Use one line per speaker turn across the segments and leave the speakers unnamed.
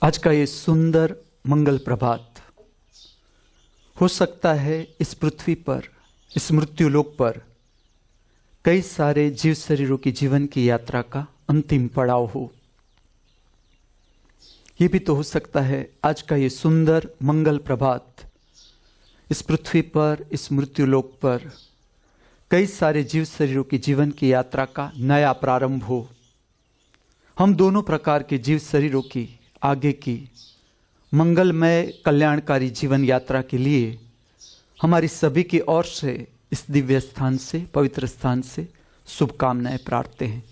आज का ये सुंदर मंगल प्रभात हो सकता है इस पृथ्वी पर, इस मृत्युलोक पर कई सारे जीव शरीरों की जीवन की यात्रा का अंतिम पड़ाव हो। ये भी तो हो सकता है आज का ये सुंदर मंगल प्रभात इस पृथ्वी पर, इस मृत्युलोक पर कई सारे जीव शरीरों की जीवन की यात्रा का नया प्रारंभ हो। हम दोनों प्रकार के जीव शरीरों की आगे की मंगलमय कल्याणकारी जीवन यात्रा के लिए हमारी सभी की ओर से इस दिव्य स्थान से, पवित्र स्थान से शुभकामनाएं प्रार्थते हैं।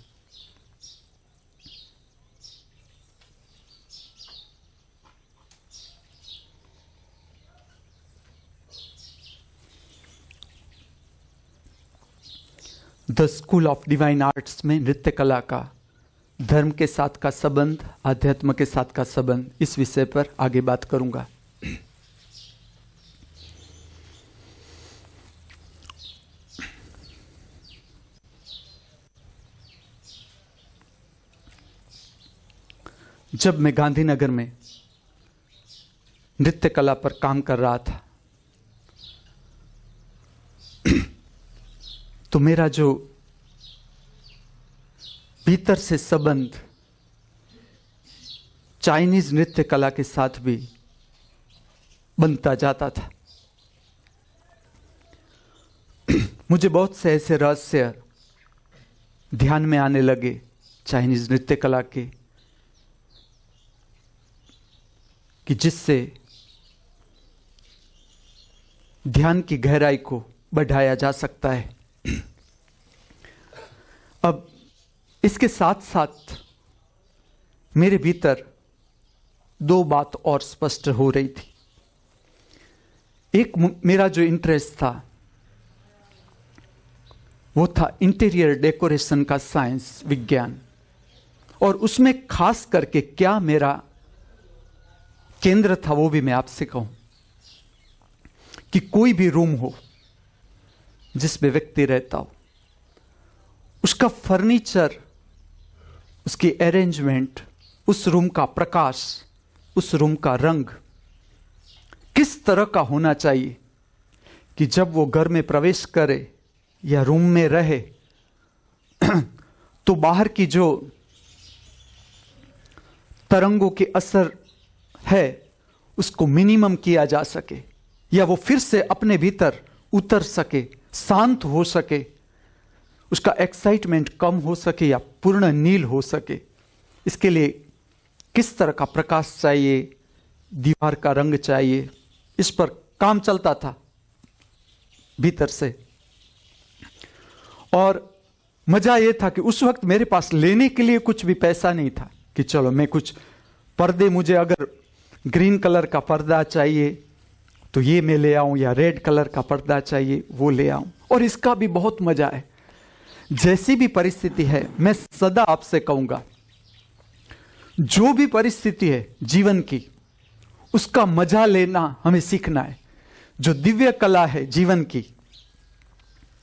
The school of divine arts में नृत्य कला का धर्म के साथ का संबंध, आध्यात्म के साथ का संबंध, इस विषय पर आगे बात करूंगा। जब मैं गांधीनगर में नृत्य कला पर काम कर रहा था तो मेरा जो भीतर से संबंध चाइनीज नृत्य कला के साथ भी बनता जाता था। मुझे बहुत से ऐसे रहस्य ध्यान में आने लगे चाइनीज नृत्य कला के कि जिससे ध्यान की गहराई को बढ़ाया जा सकता है। अब इसके साथ साथ मेरे भीतर दो बात और स्पष्ट हो रही थी। एक मेरा जो इंटरेस्ट था वो था इंटीरियर डेकोरेशन का साइंस, विज्ञान, और उसमें खास करके क्या मेरा केंद्र था वो भी मैं आपसे कहूं कि कोई भी रूम हो जिसमें व्यक्ति रहता हो, उसका फर्नीचर, उसकी अरेंजमेंट, उस रूम का प्रकाश, उस रूम का रंग किस तरह का होना चाहिए कि जब वो घर में प्रवेश करे या रूम में रहे तो बाहर की जो तरंगों के असर है उसको मिनिमम किया जा सके या वो फिर से अपने भीतर उतर सके, शांत हो सके, उसका एक्साइटमेंट कम हो सके या पूर्ण नील हो सके। इसके लिए किस तरह का प्रकाश चाहिए, दीवार का रंग चाहिए, इस पर काम चलता था भीतर से। और मजा यह था कि उस वक्त मेरे पास लेने के लिए कुछ भी पैसा नहीं था कि चलो मैं कुछ पर्दे, मुझे अगर ग्रीन कलर का पर्दा चाहिए तो ये मैं ले आऊं या रेड कलर का पर्दा चाहिए वो ले आऊं। और इसका भी बहुत मजा है। जैसी भी परिस्थिति है, मैं सदा आपसे कहूंगा, जो भी परिस्थिति है जीवन की, उसका मजा लेना हमें सीखना है। जो दिव्य कला है जीवन की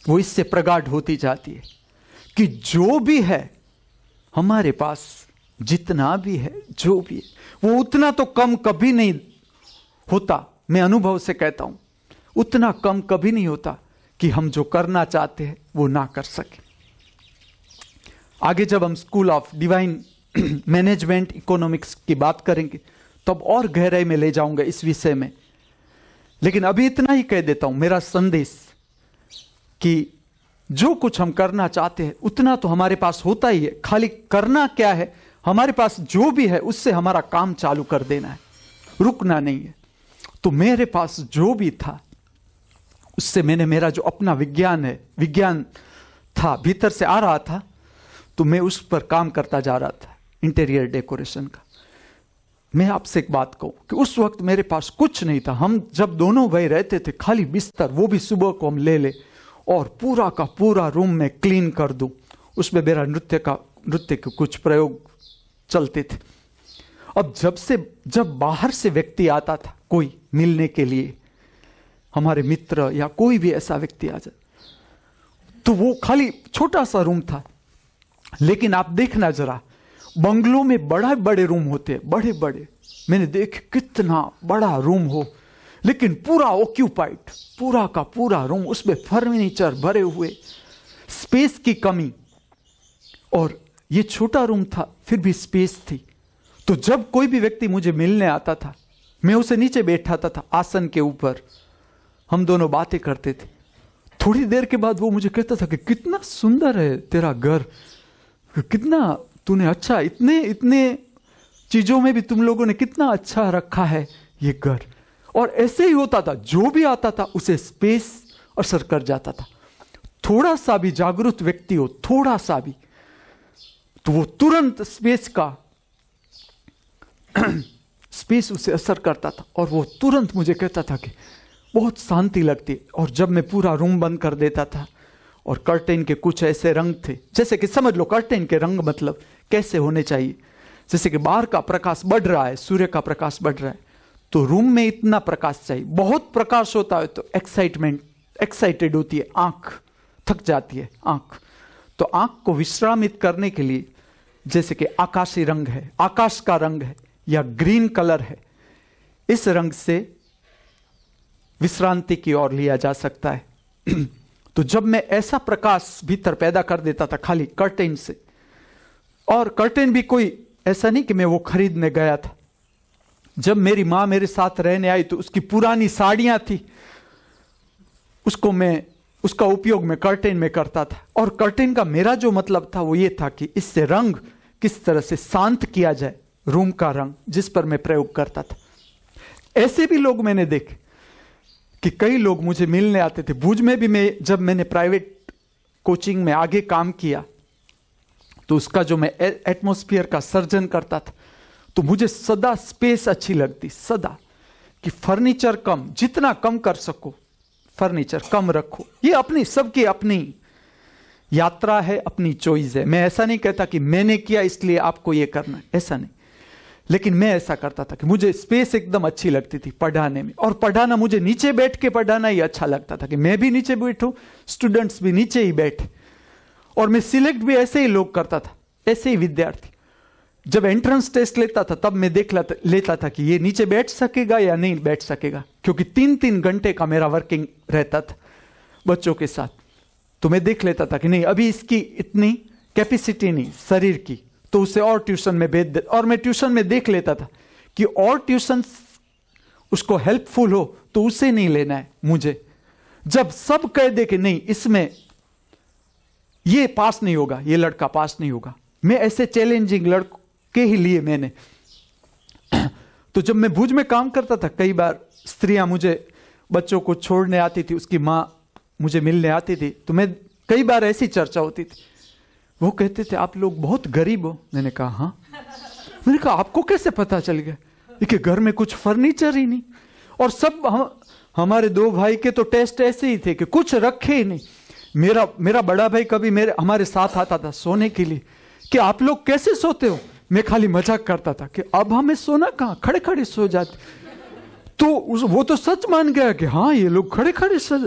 वो इससे प्रगाढ़ होती जाती है कि जो भी है हमारे पास, जितना भी है, जो भी है, वो उतना तो कम कभी नहीं होता। मैं अनुभव से कहता हूं, उतना कम कभी नहीं होता कि हम जो करना चाहते हैं वो ना कर सके। आगे जब हम school of divine management economics की बात करेंगे तब और गहराई में ले जाऊंगा इस विषय में, लेकिन अभी इतना ही कह देता हूं, मेरा संदेश कि जो कुछ हम करना चाहते हैं उतना तो हमारे पास होता ही है। खाली करना क्या है, हमारे पास जो भी है उससे हमारा काम चालू कर देना है, रुकना नहीं है। तो मेरे पास जो भी था उससे मैंने, मेरा जो अपना विज्ञान था, भीतर से आ रहा था, तो मैं उस पर काम करता जा रहा था, इंटीरियर डेकोरेशन का। मैं आपसे एक बात कहूं कि उस वक्त मेरे पास कुछ नहीं था। हम जब दोनों भाई रहते थे, खाली बिस्तर, वो भी सुबह को हम ले ले और पूरा का पूरा रूम में क्लीन कर दूं। उसमें मेरा नृत्य के कुछ प्रयोग चलते थे। अब जब बाहर से व्यक्ति आता था कोई मिलने के लिए, हमारे मित्र या कोई भी ऐसा व्यक्ति आ जाए, तो वो खाली छोटा सा रूम था। लेकिन आप देखना जरा, बंगलों में बड़े बड़े रूम होते हैं, बड़े बड़े मैंने देख कितना बड़ा रूम हो, लेकिन पूरा ऑक्यूपाइड, पूरा का पूरा रूम, उसमें फर्नीचर भरे हुए, स्पेस की कमी। और ये छोटा रूम था, फिर भी स्पेस थी। तो जब कोई भी व्यक्ति मुझे मिलने आता था, मैं उसे नीचे बैठाता था आसन के ऊपर, हम दोनों बातें करते थे। थोड़ी देर के बाद वो मुझे कहता था कि कितना सुंदर है तेरा घर, कितना तूने अच्छा, इतने इतने चीजों में भी तुम लोगों ने कितना अच्छा रखा है ये घर। और ऐसे ही होता था, जो भी आता था उसे स्पेस असर कर जाता था। थोड़ा सा भी जागरूक व्यक्ति हो, थोड़ा सा भी, तो वो तुरंत स्पेस का स्पेस उसे असर करता था। और वो तुरंत मुझे कहता था कि बहुत शांति लगती। और जब मैं पूरा रूम बंद कर देता था और कर्टेन के कुछ ऐसे रंग थे, जैसे कि समझ लो कर्टेन के रंग मतलब कैसे होने चाहिए, जैसे कि बाहर का प्रकाश बढ़ रहा है, सूर्य का प्रकाश बढ़ रहा है, तो रूम में इतना प्रकाश चाहिए। बहुत प्रकाश होता है तो एक्साइटेड होती है आंख, थक जाती है आंख। तो आंख को विश्रामित करने के लिए, जैसे कि आकाशी रंग है, आकाश का रंग है या ग्रीन कलर है, इस रंग से विश्रांति की ओर लिया जा सकता है। तो जब मैं ऐसा प्रकाश भीतर पैदा कर देता था खाली कर्टेन से, और कर्टेन भी कोई ऐसा नहीं कि मैं वो खरीदने गया था। जब मेरी मां मेरे साथ रहने आई तो उसकी पुरानी साड़ियां थी, उसका उपयोग मैं कर्टेन में करता था। और कर्टेन का मेरा जो मतलब था वो ये था कि इससे रंग किस तरह से शांत किया जाए, रूम का रंग जिस पर मैं प्रयोग करता था। ऐसे भी लोग मैंने देखे कि कई लोग मुझे मिलने आते थे। भुज में भी जब मैंने प्राइवेट कोचिंग में आगे काम किया तो उसका जो मैं एटमॉस्फेयर का सर्जन करता था, तो मुझे सदा स्पेस अच्छी लगती, सदा, कि फर्नीचर कम, जितना कम कर सको फर्नीचर कम रखो। ये अपनी, सबकी अपनी यात्रा है, अपनी चॉइस है। मैं ऐसा नहीं कहता कि मैंने किया इसलिए आपको ये करना है, ऐसा नहीं। लेकिन मैं ऐसा करता था कि मुझे स्पेस एकदम अच्छी लगती थी पढ़ाने में। और पढ़ाना, मुझे नीचे बैठ के पढ़ाना ही अच्छा लगता था कि मैं भी नीचे बैठूं, स्टूडेंट्स भी नीचे ही बैठे। और मैं सिलेक्ट भी ऐसे ही लोग करता था, ऐसे ही विद्यार्थी। जब एंट्रेंस टेस्ट लेता था तब मैं देख लेता था कि ये नीचे बैठ सकेगा या नहीं बैठ सकेगा, क्योंकि 3-3 घंटे का मेरा वर्किंग रहता था बच्चों के साथ। तो मैं देख लेता था कि नहीं, अभी इसकी इतनी कैपेसिटी नहीं शरीर की, तो उसे और ट्यूशन में भेज दे। और मैं ट्यूशन में देख लेता था कि और ट्यूशन उसको हेल्पफुल हो तो उसे नहीं लेना है मुझे। जब सब कह दे कि नहीं, इसमें ये पास नहीं होगा, ये लड़का पास नहीं होगा, मैं ऐसे चैलेंजिंग लड़के ही लिए मैंने। तो जब मैं भुज में काम करता था, कई बार स्त्रियां मुझे बच्चों को छोड़ने आती थी, उसकी मां मुझे मिलने आती थी, तो मैं कई बार ऐसी चर्चा होती थी। वो कहते थे आप लोग बहुत गरीब हो। मैंने कहा हाँ। मैंने कहा आपको कैसे पता चल गया कि घर में कुछ फर्नीचर ही नहीं। और सब हमारे 2 भाई के तो टेस्ट ऐसे ही थे कि कुछ रखे ही नहीं। मेरा बड़ा भाई कभी हमारे साथ आता था सोने के लिए कि आप लोग कैसे सोते हो। मैं खाली मजाक करता था कि अब हमें सोना कहाँ, खड़े खड़े सो जाते। तो वो तो सच मान गया कि हाँ ये लोग खड़े खड़े सो।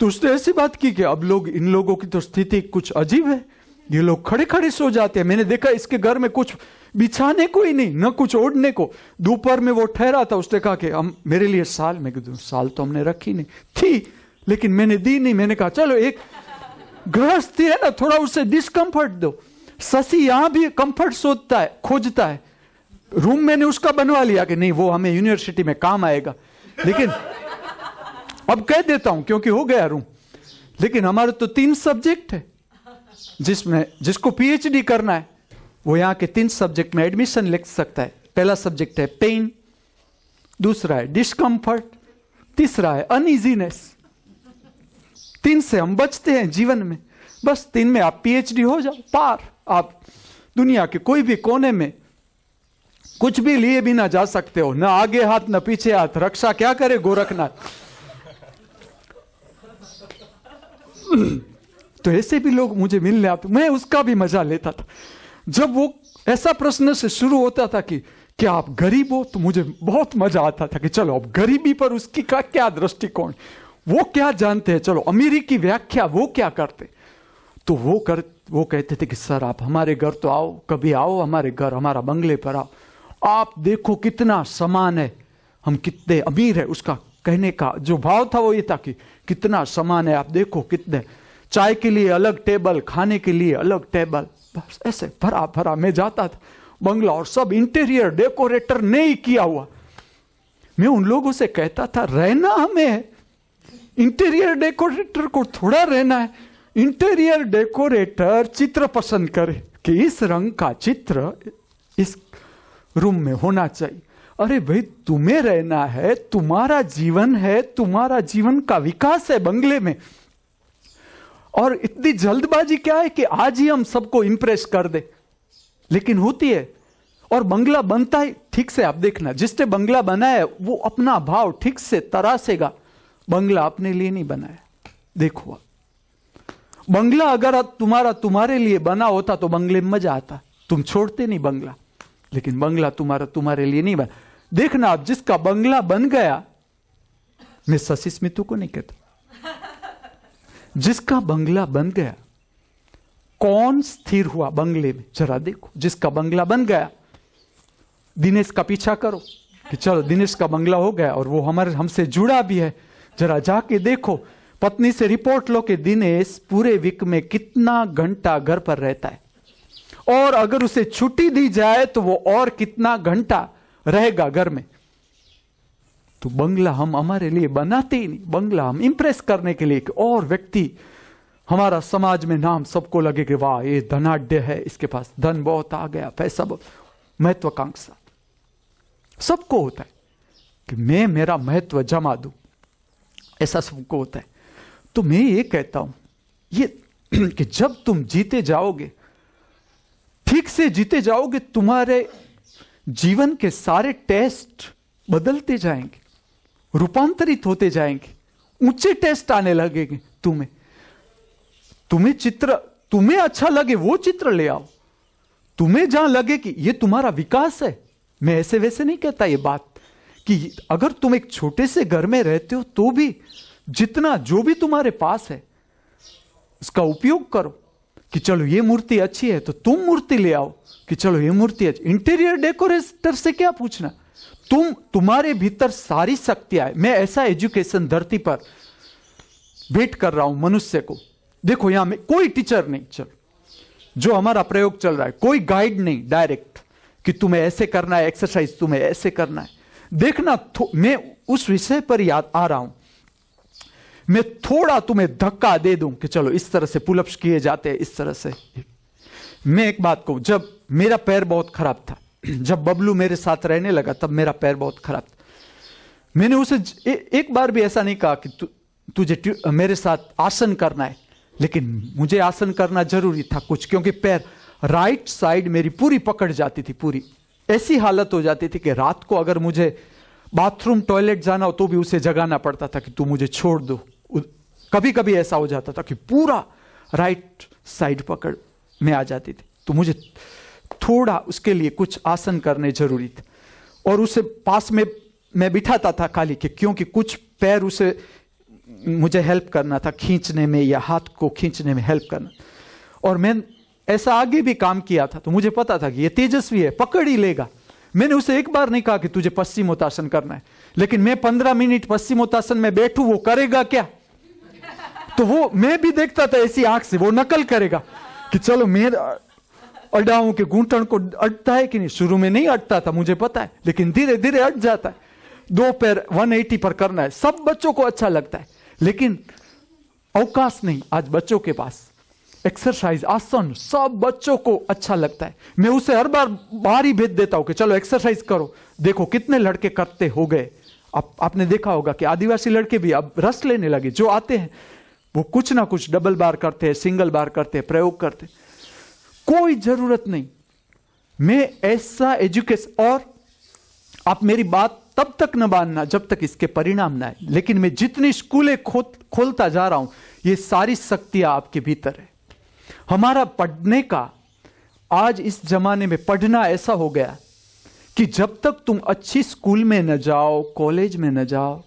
तो उसने ऐसी बात की कि अब इन लोगों की तो स्थिति कुछ अजीब है, ये लोग खड़े खड़े सो जाते हैं। मैंने देखा इसके घर में कुछ बिछाने को ही नहीं, न कुछ ओढ़ने को। दोपहर में वो ठहरा था, उसने कहा कि हम मेरे लिए साल, मैं कहूँ साल तो हमने रखी नहीं थी, लेकिन मैंने दी नहीं। मैंने कहा चलो, एक गृहस्थी है ना, थोड़ा उसे डिस्कम्फर्ट दो। शशि यहां भी कंफर्ट सोचता है, खोजता है। रूम मैंने उसका बनवा लिया कि नहीं वो हमें यूनिवर्सिटी में काम आएगा, लेकिन अब कह देता हूं क्योंकि हो गया रूम। लेकिन हमारे तो 3 सब्जेक्ट है, जिसको पीएचडी करना है वो यहाँ के 3 सब्जेक्ट में एडमिशन ले सकता है। पहला सब्जेक्ट है पेन, दूसरा है डिस्कम्फर्ट, तीसरा है अनइजीनेस। 3 से हम बचते हैं जीवन में, बस 3 में आप पीएचडी हो जाओ, पार। आप दुनिया के कोई भी कोने में कुछ भी लिए बिना जा सकते हो, ना आगे हाथ ना पीछे हाथ। रक्षा क्या करे गोरखनाथ। तो ऐसे भी लोग मुझे मिलने आते, मैं उसका भी मजा लेता था। जब वो ऐसा प्रश्न से शुरू होता था कि क्या आप गरीब हो, तो मुझे बहुत मजा आता था कि चलो अब गरीबी पर उसकी का क्या दृष्टिकोण, वो क्या जानते हैं, चलो अमीरी की व्याख्या वो क्या करते। तो वो कहते थे कि सर आप हमारे घर तो आओ, कभी आओ हमारे घर, हमारा बंगले पर आओ। आप देखो कितना सामान है, हम कितने अमीर है, उसका कहने का जो भाव था वो ये था कि कितना सामान है, आप देखो कितने, चाय के लिए अलग टेबल, खाने के लिए अलग टेबल, बस ऐसे भरा भरा। मैं जाता था बंगला और सब इंटीरियर डेकोरेटर ने ही किया हुआ। मैं उन लोगों से कहता था रहना हमें है, इंटीरियर डेकोरेटर को थोड़ा रहना है। इंटीरियर डेकोरेटर चित्र पसंद करे कि इस रंग का चित्र इस रूम में होना चाहिए। अरे भाई तुम्हें रहना है, तुम्हारा जीवन है, तुम्हारा जीवन का विकास है बंगले में, और इतनी जल्दबाजी क्या है कि आज ही हम सबको इंप्रेस कर दे। लेकिन होती है, और बंगला बनता है ठीक से। आप देखना जिसने बंगला बनाया वो अपना भाव ठीक से तरासेगा। बंगला अपने लिए नहीं बनाया। देखो बंगला अगर तुम्हारे लिए बना होता तो बंगले में मजा आता, तुम छोड़ते नहीं बंगला। लेकिन बंगला तुम्हारे लिए नहीं बना। देखना आप जिसका बंगला बन गया, मैं शशि स्मिता को नहीं कहता, जिसका बंगला बन गया, कौन स्थिर हुआ बंगले में जरा देखो। जिसका बंगला बन गया, दिनेश का पीछा करो कि चलो दिनेश का बंगला हो गया और वो हमसे जुड़ा भी है, जरा जाके देखो। पत्नी से रिपोर्ट लो कि दिनेश पूरे वीक में कितना घंटा घर पर रहता है, और अगर उसे छुट्टी दी जाए तो वो और कितना घंटा रहेगा घर में। तो बंगला हम हमारे लिए बनाते ही नहीं, बंगला हम इंप्रेस करने के लिए कि और व्यक्ति, हमारा समाज में नाम सबको लगे कि वाह ये धनाढ्य है, इसके पास धन बहुत आ गया, पैसा बहुत। महत्वाकांक्षा सबको होता है कि मैं मेरा महत्व जमा दूं, ऐसा सबको होता है। तो मैं ये कहता हूं ये कि जब तुम जीते जाओगे, ठीक से जीते जाओगे, तुम्हारे जीवन के सारे टेस्ट बदलते जाएंगे, रूपांतरित होते जाएंगे, ऊंचे टेस्ट आने लगेंगे। तुम्हें अच्छा लगे वो चित्र ले आओ। तुम्हें जहां लगे कि ये तुम्हारा विकास है, मैं ऐसे वैसे नहीं कहता ये बात कि अगर तुम एक छोटे से घर में रहते हो तो भी जितना जो भी तुम्हारे पास है उसका उपयोग करो। कि चलो ये मूर्ति अच्छी है तो तुम मूर्ति ले आओ, कि चलो ये मूर्ति अच्छी। इंटीरियर डेकोरेटर से क्या पूछना, तुम्हारे भीतर सारी शक्तियां है। मैं ऐसा एजुकेशन धरती पर वेट कर रहा हूं मनुष्य को। देखो यहां में कोई टीचर नहीं, चलो जो हमारा प्रयोग चल रहा है, कोई गाइड नहीं डायरेक्ट कि तुम्हें ऐसे करना है, एक्सरसाइज तुम्हें ऐसे करना है। देखना मैं उस विषय पर याद आ रहा हूं, मैं थोड़ा तुम्हें धक्का दे दूं कि चलो इस तरह से पुलअप्स किए जाते हैं, इस तरह से। मैं एक बात कहूं, जब मेरा पैर बहुत खराब था, जब बबलू मेरे साथ रहने लगा तब मेरा पैर बहुत खराब था। मैंने उसे एक बार भी ऐसा नहीं कहा कि तुझे मेरे साथ आसन करना है, लेकिन मुझे आसन करना जरूरी था कुछ, क्योंकि पैर राइट साइड मेरी पूरी पकड़ जाती थी, पूरी ऐसी हालत हो जाती थी कि रात को अगर मुझे बाथरूम टॉयलेट जाना हो तो भी उसे जगाना पड़ता था कि तू मुझे छोड़ दो। कभी कभी ऐसा हो जाता था कि पूरा राइट साइड पकड़ में आ जाती थी, तो मुझे थोड़ा उसके लिए कुछ आसन करने जरूरी थे। और उसे पास में मैं बिठाता था खाली कि क्योंकि कुछ पैर उसे मुझे हेल्प करना था खींचने में, या हाथ को खींचने में हेल्प करना। और मैं ऐसा आगे भी काम किया था, तो मुझे पता था कि ये तेजस्वी है, पकड़ ही लेगा। मैंने उसे एक बार नहीं कहा कि तुझे पश्चिमोत्तासन करना है, लेकिन मैं 15 मिनट पश्चिमोत्तासन में बैठूं, वो करेगा क्या? तो वो मैं भी देखता था ऐसी आंख से, वो नकल करेगा कि चलो मेरा अडाऊं के घूंटन को अटता है कि नहीं। शुरू में नहीं अटता था, मुझे पता है, लेकिन धीरे धीरे अट जाता है। 2 पैर 180 पर करना है, सब बच्चों को अच्छा लगता है, लेकिन अवकाश नहीं आज बच्चों के पास। एक्सरसाइज, आसन सब बच्चों को अच्छा लगता है। मैं उसे हर बार बाहर ही भेज देता हूं कि चलो एक्सरसाइज करो। देखो कितने लड़के करते हो गए। आपने देखा होगा कि आदिवासी लड़के भी अब रस लेने लगे, जो आते हैं वो कुछ ना कुछ डबल बार करते हैं, सिंगल बार करते हैं, प्रयोग करते। कोई जरूरत नहीं, मैं ऐसा एजुकेशन। और आप मेरी बात तब तक न मानना जब तक इसके परिणाम ना आए, लेकिन मैं जितनी स्कूलें खोलता जा रहा हूं, ये सारी शक्तियां आपके भीतर है। हमारा पढ़ने का, आज इस जमाने में पढ़ना ऐसा हो गया कि जब तक तुम अच्छी स्कूल में न जाओ, कॉलेज में न जाओ,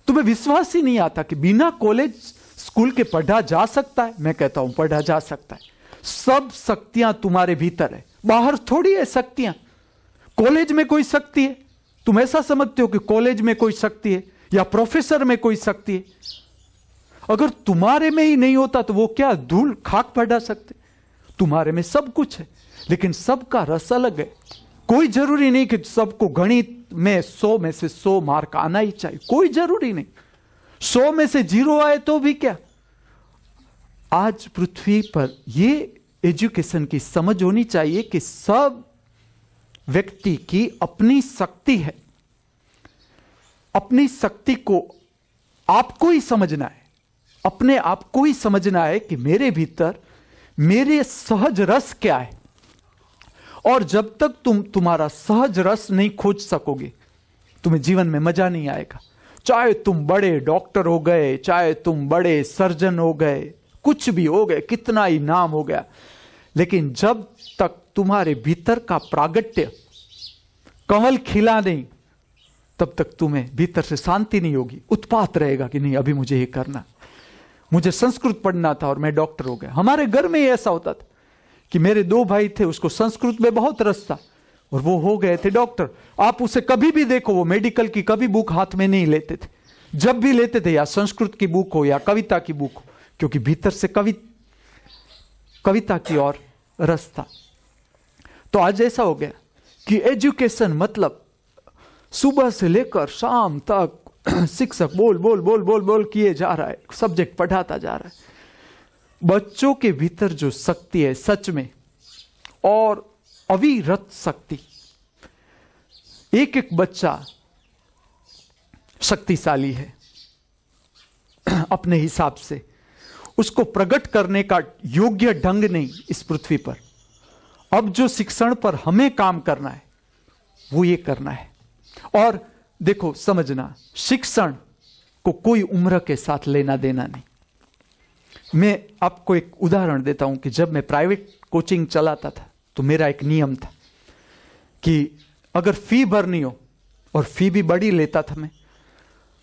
तुम्हें विश्वास ही नहीं आता कि बिना कॉलेज स्कूल के पढ़ा जा सकता है। मैं कहता हूं पढ़ा जा सकता है। सब शक्तियां तुम्हारे भीतर है, बाहर थोड़ी है शक्तियां। कॉलेज में कोई शक्ति है, तुम ऐसा समझते हो कि कॉलेज में कोई शक्ति है या प्रोफेसर में कोई शक्ति है। अगर तुम्हारे में ही नहीं होता तो वो क्या धूल खाक पर डाल सकते। तुम्हारे में सब कुछ है, लेकिन सबका रस अलग है। कोई जरूरी नहीं कि सबको गणित में 100 में से 100 मार्क आना ही चाहिए, कोई जरूरी नहीं। 100 में से 0 आए तो भी क्या। आज पृथ्वी पर ये एजुकेशन की समझ होनी चाहिए कि सब व्यक्ति की अपनी शक्ति है। अपनी शक्ति को आपको ही समझना है, अपने आप को ही समझना है कि मेरे भीतर मेरे सहज रस क्या है। और जब तक तुम्हारा सहज रस नहीं खोज सकोगे, तुम्हें जीवन में मजा नहीं आएगा। चाहे तुम बड़े डॉक्टर हो गए, चाहे तुम बड़े सर्जन हो गए, कुछ भी हो गए, कितना ही नाम हो गया, लेकिन जब तक तुम्हारे भीतर का प्रागट्य कमल खिला नहीं, तब तक तुम्हें भीतर से शांति नहीं होगी। उत्पात रहेगा कि नहीं अभी मुझे ये करना, मुझे संस्कृत पढ़ना था और मैं डॉक्टर हो गया। हमारे घर में ही ऐसा होता था कि मेरे 2 भाई थे, उसको संस्कृत में बहुत रस था और वो हो गए थे डॉक्टर। आप उसे कभी भी देखो, वो मेडिकल की कभी बुक हाथ में नहीं लेते थे। जब भी लेते थे या संस्कृत की बुक हो या कविता की बुक हो, क्योंकि भीतर से कविता की ओर रस था। तो आज ऐसा हो गया कि एजुकेशन मतलब सुबह से लेकर शाम तक शिक्षक बोल बोल बोल बोल बोल किए जा रहा है, सब्जेक्ट पढ़ाता जा रहा है। बच्चों के भीतर जो शक्ति है सच में और अविरत शक्ति, एक एक बच्चा शक्तिशाली है अपने हिसाब से। उसको प्रकट करने का योग्य ढंग नहीं इस पृथ्वी पर। अब जो शिक्षण पर हमें काम करना है वो ये करना है। और देखो समझना, शिक्षण को कोई उम्र के साथ लेना देना नहीं। मैं आपको एक उदाहरण देता हूं कि जब मैं प्राइवेट कोचिंग चलाता था तो मेरा एक नियम था कि अगर फी भरनी हो, और फी भी बड़ी लेता था मैं,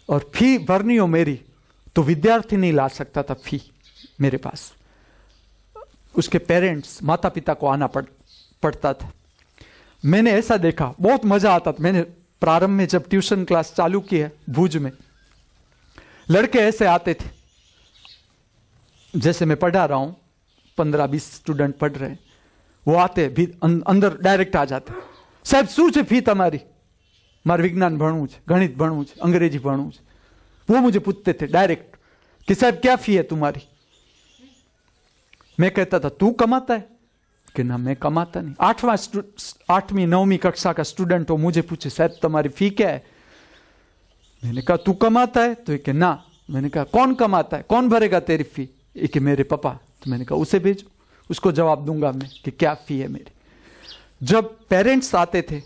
और फी भरनी हो मेरी, तो विद्यार्थी नहीं ला सकता था फी मेरे पास। उसके पेरेंट्स, माता पिता को आना पड़ता था। मैंने ऐसा देखा, बहुत मजा आता था। मैंने प्रारंभ में जब ट्यूशन क्लास चालू की है भुज में, लड़के ऐसे आते थे जैसे मैं पढ़ा रहा हूं, 15-20 स्टूडेंट पढ़ रहे हैं, वो आते भी अंदर डायरेक्ट आ जाते। साहब શું છે ફી તમારી? मारे विज्ञान भणવું છે, गणित भणવું છે, अंग्रेजी भणવું છે। वो मुझे पूछते थे डायरेक्ट कि साहब क्या फी है तुम्हारी? मैं कहता था तू कमाता है? कि ना मैं कमाता नहीं। 8वीं 9वीं कक्षा का स्टूडेंट हो, मुझे पूछे साहब तुम्हारी फी क्या है? मैंने कहा तू कमाता है? तो कि ना। मैंने कहा कौन कमाता है, कौन भरेगा तेरी फी? कि मेरे पापा। तो मैंने कहा उसे भेजो, उसको जवाब दूंगा मैं कि क्या फी है मेरी। जब पेरेंट्स आते थे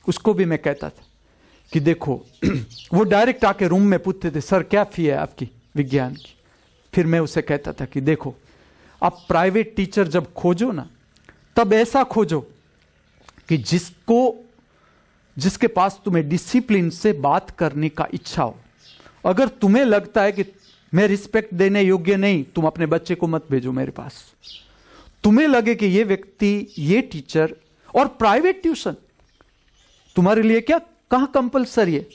उसको भी मैं कहता था कि देखो वो डायरेक्ट आके रूम में पूछते थे सर क्या फी है आपकी विज्ञान की। फिर मैं उसे कहता था कि देखो आप प्राइवेट टीचर जब खोजो ना, तब ऐसा खोजो कि जिसके पास तुम्हें डिसिप्लिन से बात करने का इच्छा हो। अगर तुम्हें लगता है कि मैं रिस्पेक्ट देने योग्य नहीं, तुम अपने बच्चे को मत भेजो मेरे पास। तुम्हें लगे कि ये व्यक्ति, ये टीचर, और प्राइवेट ट्यूशन तुम्हारे लिए क्या कहां कंपलसरी है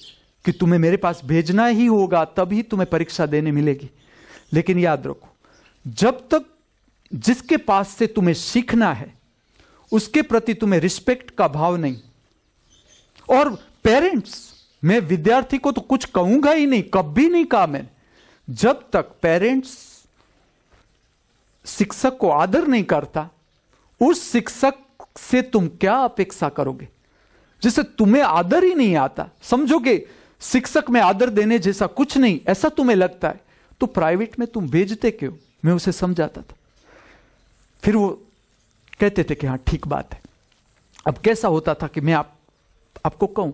कि तुम्हें मेरे पास भेजना ही होगा, तभी तुम्हें परीक्षा देने मिलेगी। लेकिन याद रखो, जब तक जिसके पास से तुम्हें सीखना है उसके प्रति तुम्हें रिस्पेक्ट का भाव नहीं, और पेरेंट्स, मैं विद्यार्थी को तो कुछ कहूंगा ही नहीं, कभी नहीं कहा मैंने, जब तक पेरेंट्स शिक्षक को आदर नहीं करता, उस शिक्षक से तुम क्या अपेक्षा करोगे? जिसे तुम्हें आदर ही नहीं आता, समझोगे शिक्षक में आदर देने जैसा कुछ नहीं, ऐसा तुम्हें लगता है, तो प्राइवेट में तुम भेजते क्यों? मैं उसे समझाता था। फिर वो कहते थे कि हाँ ठीक बात है। अब कैसा होता था कि मैं आपको कहूं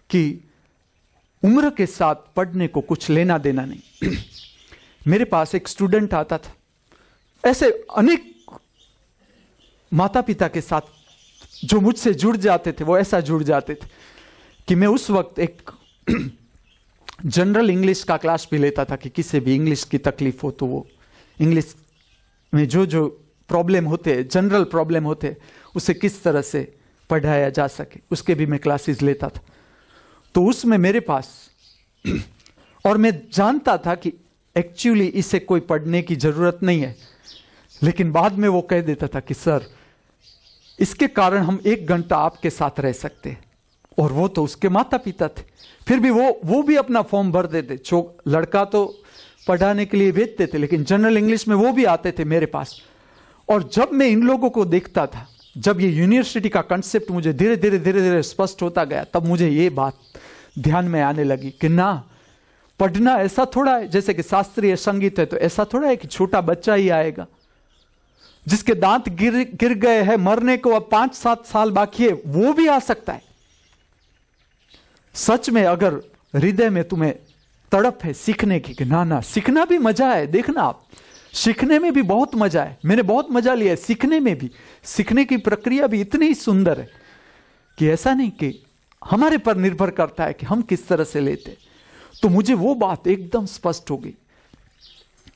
कि उम्र के साथ पढ़ने को कुछ लेना देना नहीं। मेरे पास एक स्टूडेंट आता था, ऐसे अनेक माता पिता के साथ जो मुझसे जुड़ जाते थे वो ऐसा जुड़ जाते थे कि मैं उस वक्त एक जनरल इंग्लिश का क्लास भी लेता था कि किसी भी इंग्लिश की तकलीफ हो तो वो इंग्लिश में जो प्रॉब्लम होते हैं, जनरल प्रॉब्लम होते हैं, उसे किस तरह से पढ़ाया जा सके, उसके भी मैं क्लासेस लेता था। तो उसमें मेरे पास और मैं जानता था कि एक्चुअली इसे कोई पढ़ने की जरूरत नहीं है, लेकिन बाद में वो कह देता था कि सर इसके कारण हम 1 घंटा आपके साथ रह सकते हैं। और वो तो उसके माता पिता थे, फिर भी वो भी अपना फॉर्म भर देते। लड़का तो पढ़ाने के लिए भेजते थे, लेकिन जनरल इंग्लिश में वो भी आते थे मेरे पास। और जब मैं इन लोगों को देखता था, जब ये यूनिवर्सिटी का कंसेप्ट मुझे धीरे धीरे स्पष्ट होता गया, तब मुझे ये बात ध्यान में आने लगी कि ना, पढ़ना ऐसा थोड़ा है, जैसे कि शास्त्रीय संगीत है तो ऐसा थोड़ा है कि छोटा बच्चा ही आएगा जिसके दांत गिर गए हैं, मरने को अब 5-7 साल बाकी है, वो भी आ सकता है। सच में अगर हृदय में तुम्हें तड़प है सीखने की कि ना सीखना भी मजा है, देखना आप सीखने में भी बहुत मजा है। मैंने बहुत मजा लिया है सीखने में भी। सीखने की प्रक्रिया भी इतनी ही सुंदर है कि ऐसा नहीं कि हमारे पर निर्भर करता है कि हम किस तरह से लेते। तो मुझे वो बात एकदम स्पष्ट हो गई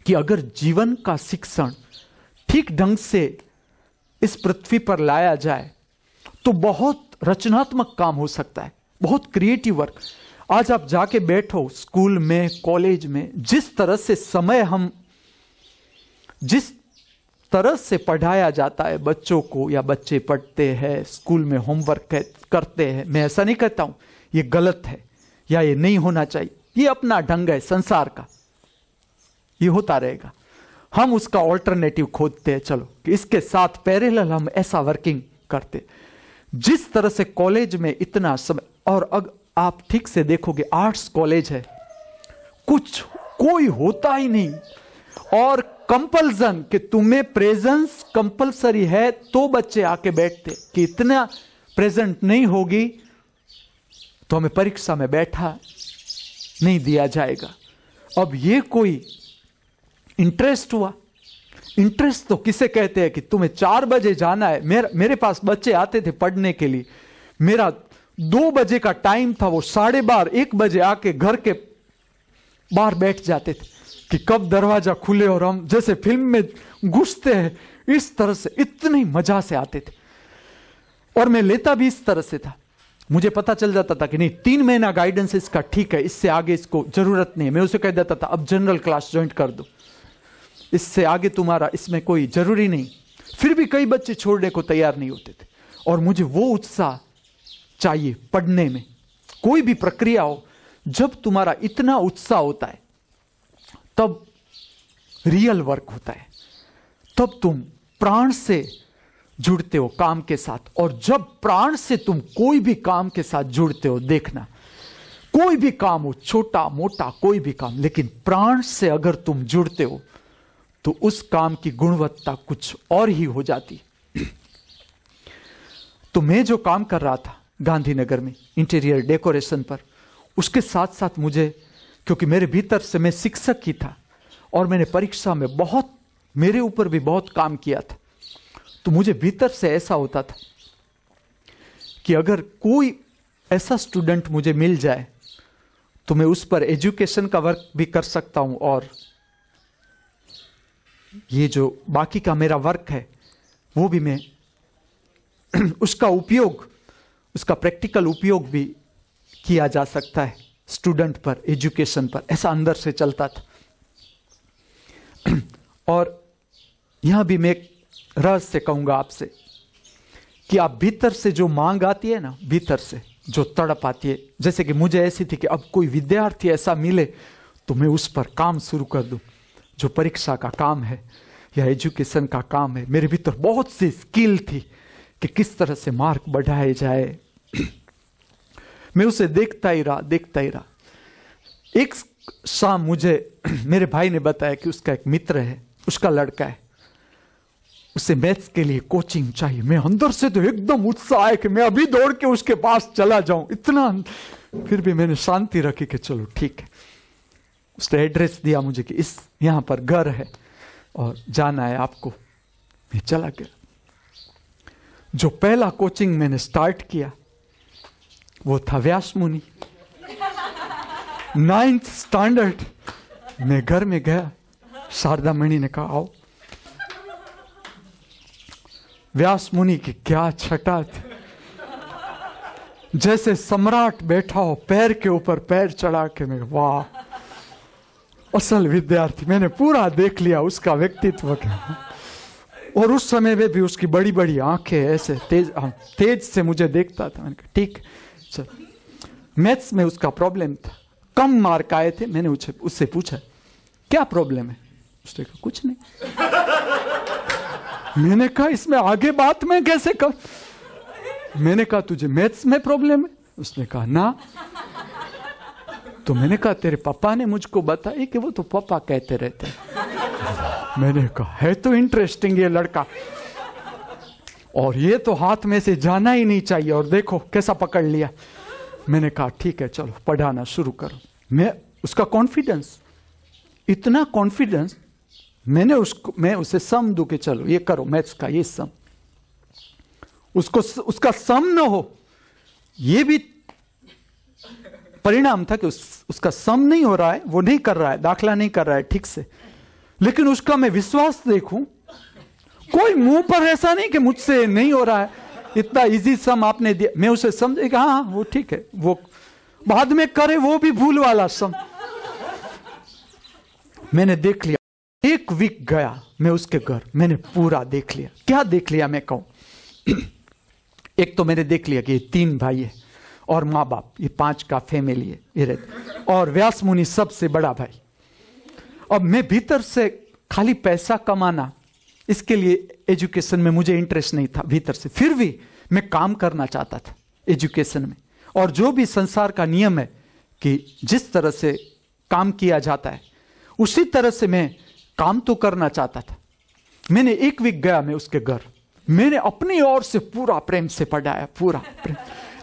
कि अगर जीवन का शिक्षण ठीक ढंग से इस पृथ्वी पर लाया जाए तो बहुत रचनात्मक काम हो सकता है, बहुत क्रिएटिव वर्क। आज आप जाके बैठो स्कूल में, कॉलेज में, जिस तरह से पढ़ाया जाता है बच्चों को, या बच्चे पढ़ते हैं स्कूल में, होमवर्क करते हैं, मैं ऐसा नहीं कहता हूं ये गलत है या ये नहीं होना चाहिए, ये अपना ढंग है संसार का, ये होता रहेगा। हम उसका ऑल्टरनेटिव खोजते हैं, चलो कि इसके साथ पैरेलल हम ऐसा वर्किंग करते। जिस तरह से कॉलेज में इतना समय, और अगर आप ठीक से देखोगे आर्ट्स कॉलेज है, कोई होता ही नहीं, और कंपल्सन कि तुम्हें प्रेजेंस कंपल्सरी है तो बच्चे आके बैठते, कि इतना प्रेजेंट नहीं होगी तो हमें परीक्षा में बैठा नहीं दिया जाएगा। अब ये कोई इंटरेस्ट हुआ? इंटरेस्ट तो किसे कहते हैं कि तुम्हें 4 बजे जाना है। मेरे पास बच्चे आते थे पढ़ने के लिए, मेरा 2 बजे का टाइम था, वो 12:30 1 बजे आके घर के बाहर बैठ जाते थे कि कब दरवाजा खुले और हम जैसे फिल्म में घुसते हैं, इस तरह से इतनी मजा से आते थे। और मैं लेता भी इस तरह से था, मुझे पता चल जाता था कि नहीं 3 महीना गाइडेंस इसका ठीक है, इससे आगे इसको जरूरत नहीं है। मैं उसे कह देता था अब जनरल क्लास ज्वाइन कर दो, इससे आगे तुम्हारा इसमें कोई जरूरी नहीं। फिर भी कई बच्चे छोड़ने को तैयार नहीं होते थे, और मुझे वो उत्साह चाहिए पढ़ने में। कोई भी प्रक्रिया हो, जब तुम्हारा इतना उत्साह होता है तब रियल वर्क होता है, तब तुम प्राण से जुड़ते हो काम के साथ। और जब प्राण से तुम कोई भी काम के साथ जुड़ते हो, देखना कोई भी काम हो, छोटा मोटा कोई भी काम, लेकिन प्राण से अगर तुम जुड़ते हो तो उस काम की गुणवत्ता कुछ और ही हो जाती। तो मैं जो काम कर रहा था गांधीनगर में इंटीरियर डेकोरेशन पर, उसके साथ साथ मुझे, क्योंकि मेरे भीतर से मैं शिक्षक ही था और मैंने परीक्षा में बहुत, मेरे ऊपर भी बहुत काम किया था, तो मुझे भीतर से ऐसा होता था कि अगर कोई ऐसा स्टूडेंट मुझे मिल जाए तो मैं उस पर एजुकेशन का वर्क भी कर सकता हूं, और ये जो बाकी का मेरा वर्क है वो भी मैं उसका उपयोग, उसका प्रैक्टिकल उपयोग भी किया जा सकता है स्टूडेंट पर, एजुकेशन पर। ऐसा अंदर से चलता था। और यहां भी मैं एक रहस्य कहूंगा आपसे कि आप भीतर से जो मांग आती है ना, भीतर से जो तड़प आती है, जैसे कि मुझे ऐसी थी कि अब कोई विद्यार्थी ऐसा मिले तो मैं उस पर काम शुरू कर दूं, जो परीक्षा का काम है या एजुकेशन का काम है। मेरे भीतर बहुत सी स्किल थी कि किस तरह से मार्क बढ़ाए जाए। मैं उसे देखता ही रहा। एक शाम मुझे मेरे भाई ने बताया कि उसका एक मित्र है, उसका लड़का है, उसे मैथ्स के लिए कोचिंग चाहिए। मैं अंदर से तो एकदम उत्साह है कि मैं अभी दौड़ के उसके पास चला जाऊं, इतना। फिर भी मैंने शांति रखी कि चलो ठीक है। उसने एड्रेस दिया मुझे कि इस यहां पर घर है और जाना है आपको। मैं चला गया। जो पहला कोचिंग मैंने स्टार्ट किया वो था व्यास मुनि, 9th स्टैंडर्ड। मैं घर में गया, शारदा मणि ने कहा आओ। व्यास मुनि की क्या छटा थी, जैसे सम्राट बैठा हो पैर के ऊपर पैर चढ़ा के। मैं वाह, असल विद्यार्थी। मैंने पूरा देख लिया उसका व्यक्तित्व क्या। और उस समय में भी उसकी बड़ी बड़ी आंखें ऐसे तेज से मुझे देखता था। मैंने कहा ठीक चल। मैथ्स में उसका प्रॉब्लम था, कम मार्क आए थे। मैंने उससे पूछा क्या प्रॉब्लम है? उसने कहा कुछ नहीं। मैंने कहा इसमें आगे बात मैं कैसे कर। मैंने कहा तुझे मैथ्स में प्रॉब्लम है? उसने कहा ना। तो मैंने कहा तेरे पापा ने मुझको बताया कि वो तो पापा कहते रहते हैं। मैंने कहा है तो इंटरेस्टिंग ये लड़का, और ये तो हाथ में से जाना ही नहीं चाहिए, और देखो कैसा पकड़ लिया। मैंने कहा ठीक है चलो पढ़ाना शुरू करो। मैं उसका कॉन्फिडेंस, इतना कॉन्फिडेंस। मैं उसे सम दूं कि चलो ये करो मैथ्स का ये सम, उसका सम न हो, ये भी परिणाम था कि उसका सम नहीं हो रहा है, वो नहीं कर रहा है, दाखला नहीं कर रहा है ठीक से, लेकिन उसका मैं विश्वास देखूं, कोई मुंह पर ऐसा नहीं कि मुझसे नहीं हो रहा है, इतना इजी सम आपने दिया। मैं उसे समझे कि हाँ वो ठीक है, वो बाद में करे, वो भी भूल वाला सम। मैंने देख लिया, एक वीक गया मैं उसके घर, मैंने पूरा देख लिया। क्या देख लिया मैं कहूं? एक तो मैंने देख लिया कि ये 3 भाई है और माँ बाप, ये 5 का फैमिली है ये रहते, और व्यास मुनि सबसे बड़ा भाई। अब मैं भीतर से खाली पैसा कमाना, इसके लिए एजुकेशन में मुझे इंटरेस्ट नहीं था भीतर से, फिर भी मैं काम करना चाहता था एजुकेशन में। और जो भी संसार का नियम है कि जिस तरह से काम किया जाता है उसी तरह से मैं काम तो करना चाहता था। मैंने एक वीक गया मैं उसके घर, मैंने अपनी ओर से पूरा प्रेम से पढ़ाया, पूरा प्रेम।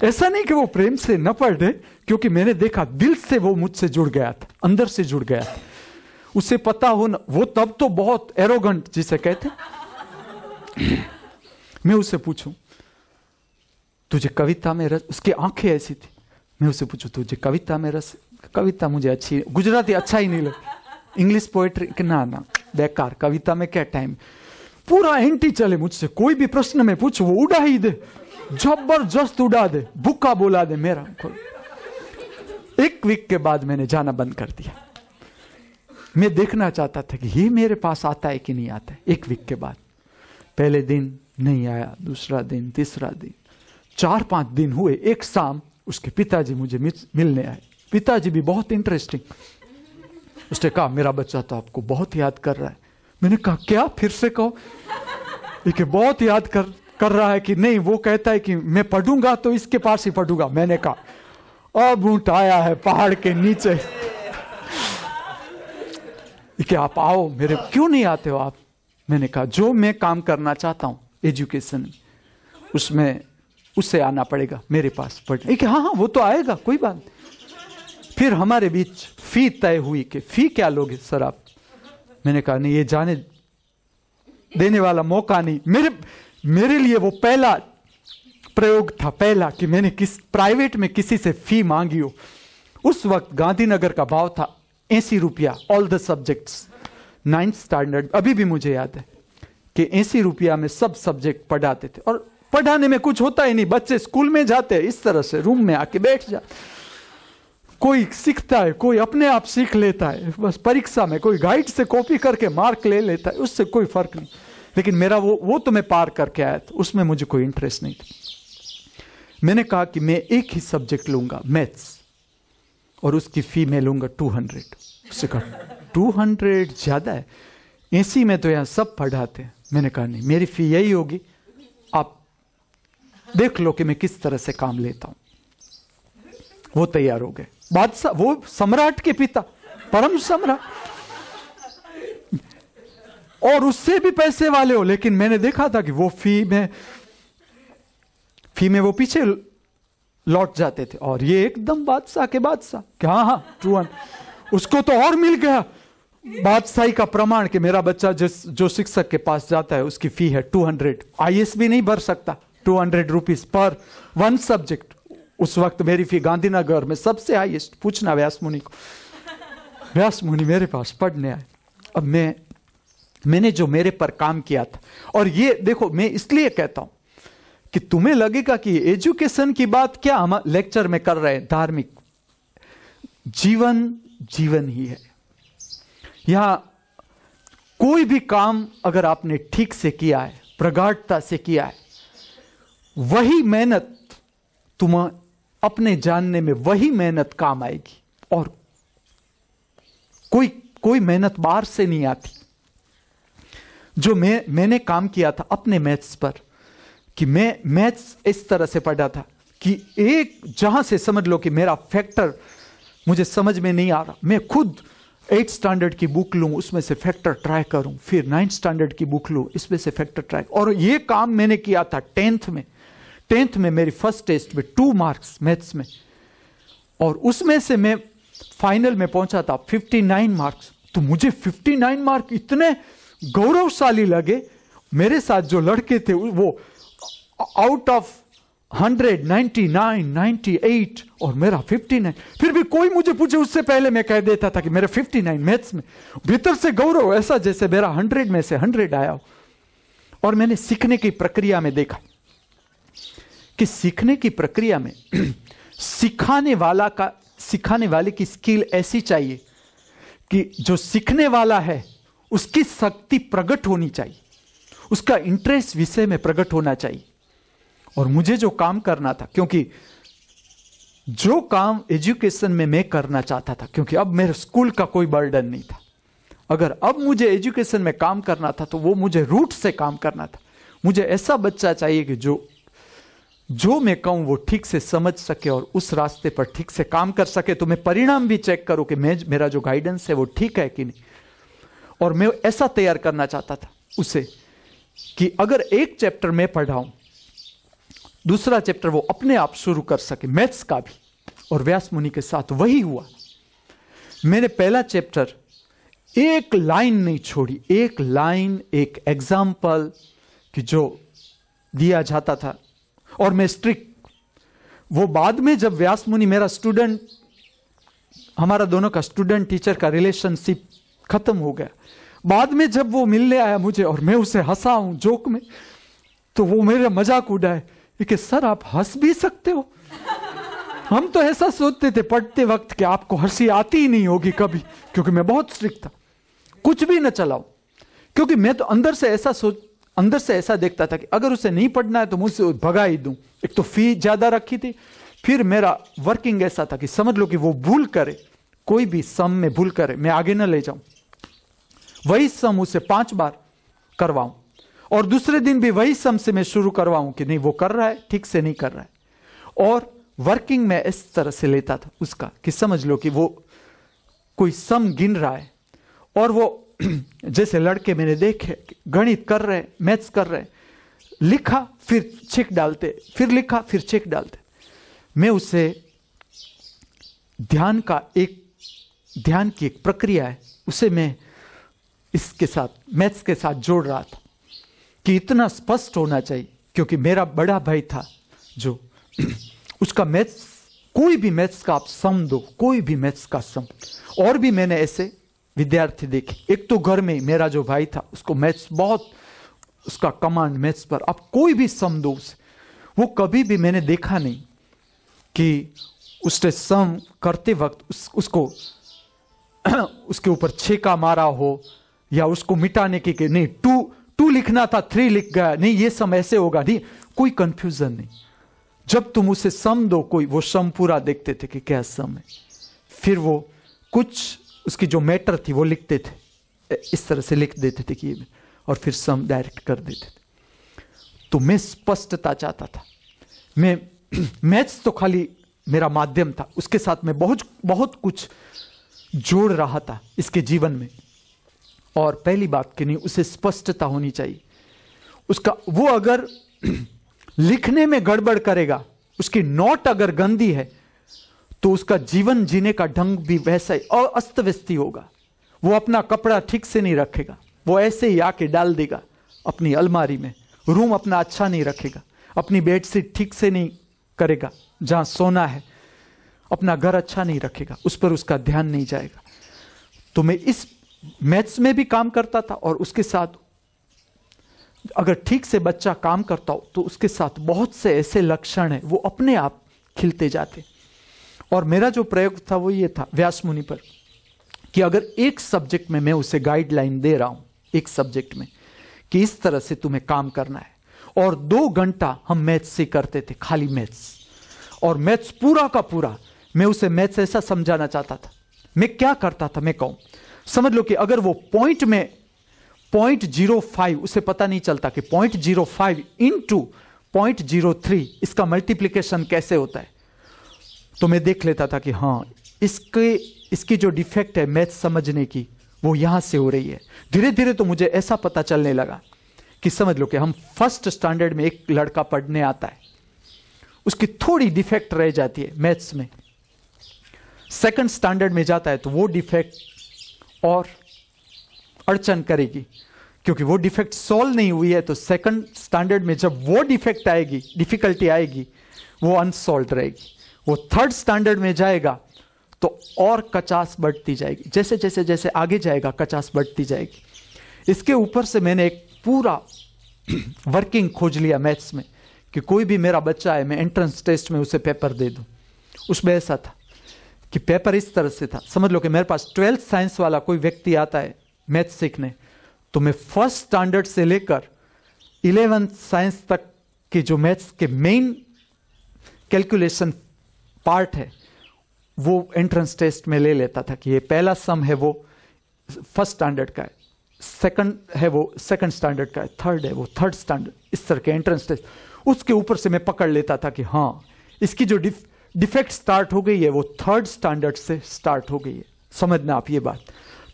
ऐसा नहीं कि वो प्रेम से न पढ़े, क्योंकि मैंने देखा दिल से वो मुझसे जुड़ गया था, अंदर से जुड़ गया था। उसे पता हो ना, वो तब तो बहुत एरोगेंट जिसे कहते। मैं उसे पूछूं तुझे कविता में रस, उसकी आंखें ऐसी थी, मैं उसे पूछूं तुझे कविता में रस? कविता मुझे अच्छी, गुजराती अच्छा ही नहीं लगता, इंग्लिश पोएट्री कि ना बेकार, कविता में क्या टाइम। पूरा एंटी चले मुझसे, कोई भी प्रश्न में पूछ वो उड़ा ही दे, जबरदस्त उड़ा दे, बुक्का बोला दे मेरा। एक वीक के बाद मैंने जाना बंद कर दिया। मैं देखना चाहता था कि ये मेरे पास आता है कि नहीं आता है। एक वीक के बाद पहले दिन नहीं आया, दूसरा दिन, तीसरा दिन, 4-5 दिन हुए। एक शाम उसके पिताजी मुझे मिलने आए। पिताजी भी बहुत इंटरेस्टिंग। उसने कहा मेरा बच्चा तो आपको बहुत याद कर रहा है। मैंने कहा क्या? फिर से कहो। कि बहुत याद कर रहा है कि नहीं, वो कहता है कि मैं पढ़ूंगा तो इसके पास ही पढ़ूंगा। मैंने कहा अब ऊंट आया है पहाड़ के नीचे कि आप आओ मेरे। क्यों नहीं आते हो आप? मैंने कहा जो मैं काम करना चाहता हूं एजुकेशन में, उसमें उससे आना पड़ेगा मेरे पास पढ़ने। हाँ हाँ वो तो आएगा, कोई बात। फिर हमारे बीच फी तय हुई कि फी क्या लोगे सर आप? मैंने कहा नहीं, ये जाने देने वाला मौका नहीं। मेरे लिए वो पहला प्रयोग था, पहला कि मैंने प्राइवेट में किसी से फी मांगी हो। उस वक्त गांधीनगर का भाव था 80 रुपया, all the subjects, 9th standard. अभी भी मुझे याद है कि 80 रुपया में सब सब्जेक्ट पढ़ाते थे, और पढ़ाने में कुछ होता ही नहीं। बच्चे स्कूल में जाते हैं इस तरह से, रूम में आके बैठ जा, कोई सीखता है, कोई अपने आप सीख लेता है, बस परीक्षा में कोई गाइड से कॉपी करके मार्क ले लेता है, उससे कोई फर्क नहीं। लेकिन मेरा वो तो मैं पार करके आया था, उसमें मुझे कोई इंटरेस्ट नहीं था। मैंने कहा कि मैं एक ही सब्जेक्ट लूंगा, मैथ्स, और उसकी फी मैं लूंगा 200। उससे कहा 200 ज्यादा है, 80 में तो यहां सब पढ़ाते हैं। मैंने कहा नहीं, मेरी फी यही होगी, आप देख लो कि मैं किस तरह से काम लेता हूं। वो तैयार हो गए। बादशाह, वो सम्राट के पिता, परम सम्राट, और उससे भी पैसे वाले हो। लेकिन मैंने देखा था कि वो फी में वो पीछे लौट जाते थे, और ये एकदम बादशाह के बादशाह कि हाँ हाँ 200। उसको तो और मिल गया बादशाही का प्रमाण कि मेरा बच्चा जो शिक्षक के पास जाता है उसकी फी है 200। IAS भी नहीं भर सकता, 200 रुपीज पर 1 सब्जेक्ट। उस वक्त मेरी फी गांधीनगर में सबसे हाईएस्ट। पूछना व्यास मुनि को। व्यास मुनि मेरे पास पढ़ने आए। अब मैंने जो मेरे पर काम किया था, और ये देखो मैं इसलिए कहता हूं कि तुम्हें लगेगा कि एजुकेशन की बात क्या हम लेक्चर में कर रहे हैं, धार्मिक। जीवन जीवन ही है। यहां कोई भी काम अगर आपने ठीक से किया है, प्रगाढ़ता से किया है, वही मेहनत तुम्हें अपने जानने में वही मेहनत काम आएगी। और कोई मेहनत बाहर से नहीं आती। जो मैंने काम किया था अपने मैथ्स पर, कि मैं मैथ्स इस तरह से पढ़ा था कि एक जहां से समझ लो कि मेरा फैक्टर मुझे समझ में नहीं आ रहा, मैं खुद 8th स्टैंडर्ड की बुक लूं, उसमें से फैक्टर ट्राई करूं, फिर 9th स्टैंडर्ड की बुक लूं, इसमें से फैक्टर ट्राई। और ये काम मैंने किया था 10th में मेरी फर्स्ट टेस्ट में 2 मार्क्स मैथ्स में, और उसमें से मैं फाइनल में पहुंचा था 59 मार्क्स। तो मुझे 59 मार्क इतने गौरवशाली लगे। मेरे साथ जो लड़के थे वो आउट ऑफ 100 99 98 और मेरा 59। फिर भी कोई मुझे पूछे उससे पहले मैं कह देता था कि मेरा 59 मैथ्स में। भीतर से गौरव, ऐसा जैसे मेरा 100 में से 100 आया हो। और मैंने सीखने की प्रक्रिया में देखा कि सीखने की प्रक्रिया में सिखाने वाले की स्किल ऐसी चाहिए कि जो सीखने वाला है उसकी शक्ति प्रकट होनी चाहिए, उसका इंटरेस्ट विषय में प्रकट होना चाहिए। और मुझे जो काम करना था, क्योंकि जो काम एजुकेशन में मैं करना चाहता था, क्योंकि अब मेरे स्कूल का कोई बर्डन नहीं था, अगर अब मुझे एजुकेशन में काम करना था तो वो मुझे रूट से काम करना था। मुझे ऐसा बच्चा चाहिए कि जो मैं कहूं वो ठीक से समझ सके और उस रास्ते पर ठीक से काम कर सके। तो मैं परिणाम भी चेक करूं कि मेरा जो गाइडेंस है वो ठीक है कि नहीं। और मैं ऐसा तैयार करना चाहता था उसे कि अगर एक चैप्टर मैं पढ़ाऊं, दूसरा चैप्टर वो अपने आप शुरू कर सके, मैथ्स का भी। और व्यास मुनि के साथ वही हुआ। मैंने पहला चैप्टर एक लाइन नहीं छोड़ी, एक लाइन, एक एग्जाम्पल कि जो दिया जाता था। और मैं स्ट्रिक्ट, वो बाद में जब व्यास मुनि मेरा स्टूडेंट, हमारा दोनों का स्टूडेंट टीचर का रिलेशनशिप खत्म हो गया, बाद में जब वो मिलने आया मुझे और मैं उसे हंसा हूं जोक में, तो वो मेरा मजाक उड़ाए कि सर आप हंस भी सकते हो। हम तो ऐसा सोचते थे पढ़ते वक्त कि आपको हंसी आती ही नहीं होगी कभी, क्योंकि मैं बहुत स्ट्रिक्ट था, कुछ भी न चलाओ। क्योंकि मैं तो अंदर से ऐसा देखता था कि अगर उसे नहीं पढ़ना है तो मुझसे भगा ही दूं। एक तो फी ज्यादा रखी थी, फिर मेरा वर्किंग ऐसा था कि समझ लो कि वो भूल करे, कोई भी सम में भूल करे, मैं आगे न ले जाऊं, वही सम उसे 5 बार करवाऊं, और दूसरे दिन भी वही सम से मैं शुरू करवाऊं कि नहीं वो कर रहा है, ठीक से नहीं कर रहा है। और वर्किंग में इस तरह से लेता था उसका कि समझ लो कि वो कोई सम गिन रहा है, और वो जैसे लड़के मैंने देखे गणित कर रहे, मैथ्स कर रहे, लिखा फिर चेक डालते, फिर लिखा फिर चेक डालते। मैं उसे ध्यान की एक प्रक्रिया है, उसे मैं इसके साथ मैथ्स के साथ जोड़ रहा था कि इतना स्पष्ट होना चाहिए। क्योंकि मेरा बड़ा भाई था जो उसका मैथ्स, कोई भी मैथ्स का आप सम दो, कोई भी मैथ्स का सम। और भी मैंने ऐसे विद्यार्थी देखे। एक तो घर में मेरा जो भाई था उसको मैथ्स बहुत, उसका कमांड मैथ्स पर, आप कोई भी सम दो उसे, वो कभी भी मैंने देखा नहीं कि उसने सम करते वक्त उसको उसके ऊपर छेका मारा हो, या उसको मिटाने की नहीं 2 लिखना था 3 लिख गया, नहीं ये सम ऐसे होगा, नहीं, कोई कंफ्यूजन नहीं। जब तुम उसे सम दो कोई, वो सम पूरा देखते थे कि क्या सम है, फिर वो कुछ उसकी जो मैटर थी वो लिखते थे, इस तरह से लिख देते थे कि, और फिर सम डायरेक्ट कर देते थे। तो मैं स्पष्टता चाहता था। मैं मैथ्स तो खाली मेरा माध्यम था, उसके साथ मैं बहुत कुछ जोड़ रहा था इसके जीवन में। और पहली बात कि नहीं, उसे स्पष्टता होनी चाहिए। उसका वो अगर लिखने में गड़बड़ करेगा, उसकी नोट अगर गंदी है, तो उसका जीवन जीने का ढंग भी वैसा ही अस्त व्यस्त होगा। वो अपना कपड़ा ठीक से नहीं रखेगा, वो ऐसे ही आके डाल देगा अपनी अलमारी में, रूम अपना अच्छा नहीं रखेगा, अपनी बेडशीट ठीक से नहीं करेगा जहां सोना है, अपना घर अच्छा नहीं रखेगा, उस पर उसका ध्यान नहीं जाएगा। तो मैं इस मैथ्स में भी काम करता था और उसके साथ अगर ठीक से बच्चा काम करता हो तो उसके साथ बहुत से ऐसे लक्षण हैं वो अपने आप खिलते जाते। और मेरा जो प्रयोग था वो ये था व्यास मुनि पर, कि अगर एक सब्जेक्ट में मैं उसे गाइडलाइन दे रहा हूं, एक सब्जेक्ट में कि इस तरह से तुम्हें काम करना है, और 2 घंटा हम मैथ्स से करते थे, खाली मैथ्स, और मैथ्स पूरा का पूरा मैं उसे मैथ्स ऐसा समझाना चाहता था। मैं क्या करता था, मैं कहूं, समझ लो कि अगर वो पॉइंट में 0.05, उसे पता नहीं चलता कि 0.05 इंटू 0.03 इसका मल्टीप्लिकेशन कैसे होता है, तो मैं देख लेता था कि हाँ इसकी जो डिफेक्ट है मैथ्स समझने की वो यहां से हो रही है। धीरे धीरे तो मुझे ऐसा पता चलने लगा कि समझ लो कि हम फर्स्ट स्टैंडर्ड में एक लड़का पढ़ने आता है, उसकी थोड़ी डिफेक्ट रह जाती है मैथ्स में, सेकंड स्टैंडर्ड में जाता है तो वो डिफेक्ट और अड़चन करेगी, क्योंकि वो डिफेक्ट सॉल्व नहीं हुई है, तो सेकंड स्टैंडर्ड में जब वो डिफेक्ट आएगी, डिफिकल्टी आएगी, वो अनसॉल्व रहेगी। वो थर्ड स्टैंडर्ड में जाएगा तो और कचास बढ़ती जाएगी, जैसे जैसे जैसे आगे जाएगा कचास बढ़ती जाएगी। इसके ऊपर से मैंने एक पूरा वर्किंग खोज लिया मैथ्स में कि कोई भी मेरा बच्चा है, मैं एंट्रेंस टेस्ट में उसे पेपर दे दूं। उसमें ऐसा था कि पेपर इस तरह से था, समझ लो कि मेरे पास 12th साइंस वाला कोई व्यक्ति आता है मैथ्स सीखने, तो मैं फर्स्ट स्टैंडर्ड से लेकर 11th साइंस तक की जो मैथ्स के मेन कैलकुलेशन पार्ट है वो एंट्रेंस टेस्ट में ले लेता था कि ये पहला सम है वो फर्स्ट स्टैंडर्ड का है, सेकंड है वो सेकंड स्टैंडर्ड का है, थर्ड है वो थर्ड स्टैंडर्ड, इस तरह के एंट्रेंस टेस्ट। उसके ऊपर से मैं पकड़ लेता था कि हाँ इसकी जो डिफेक्ट स्टार्ट हो गई है वो थर्ड स्टैंडर्ड से स्टार्ट हो गई है। समझना आप ये बात,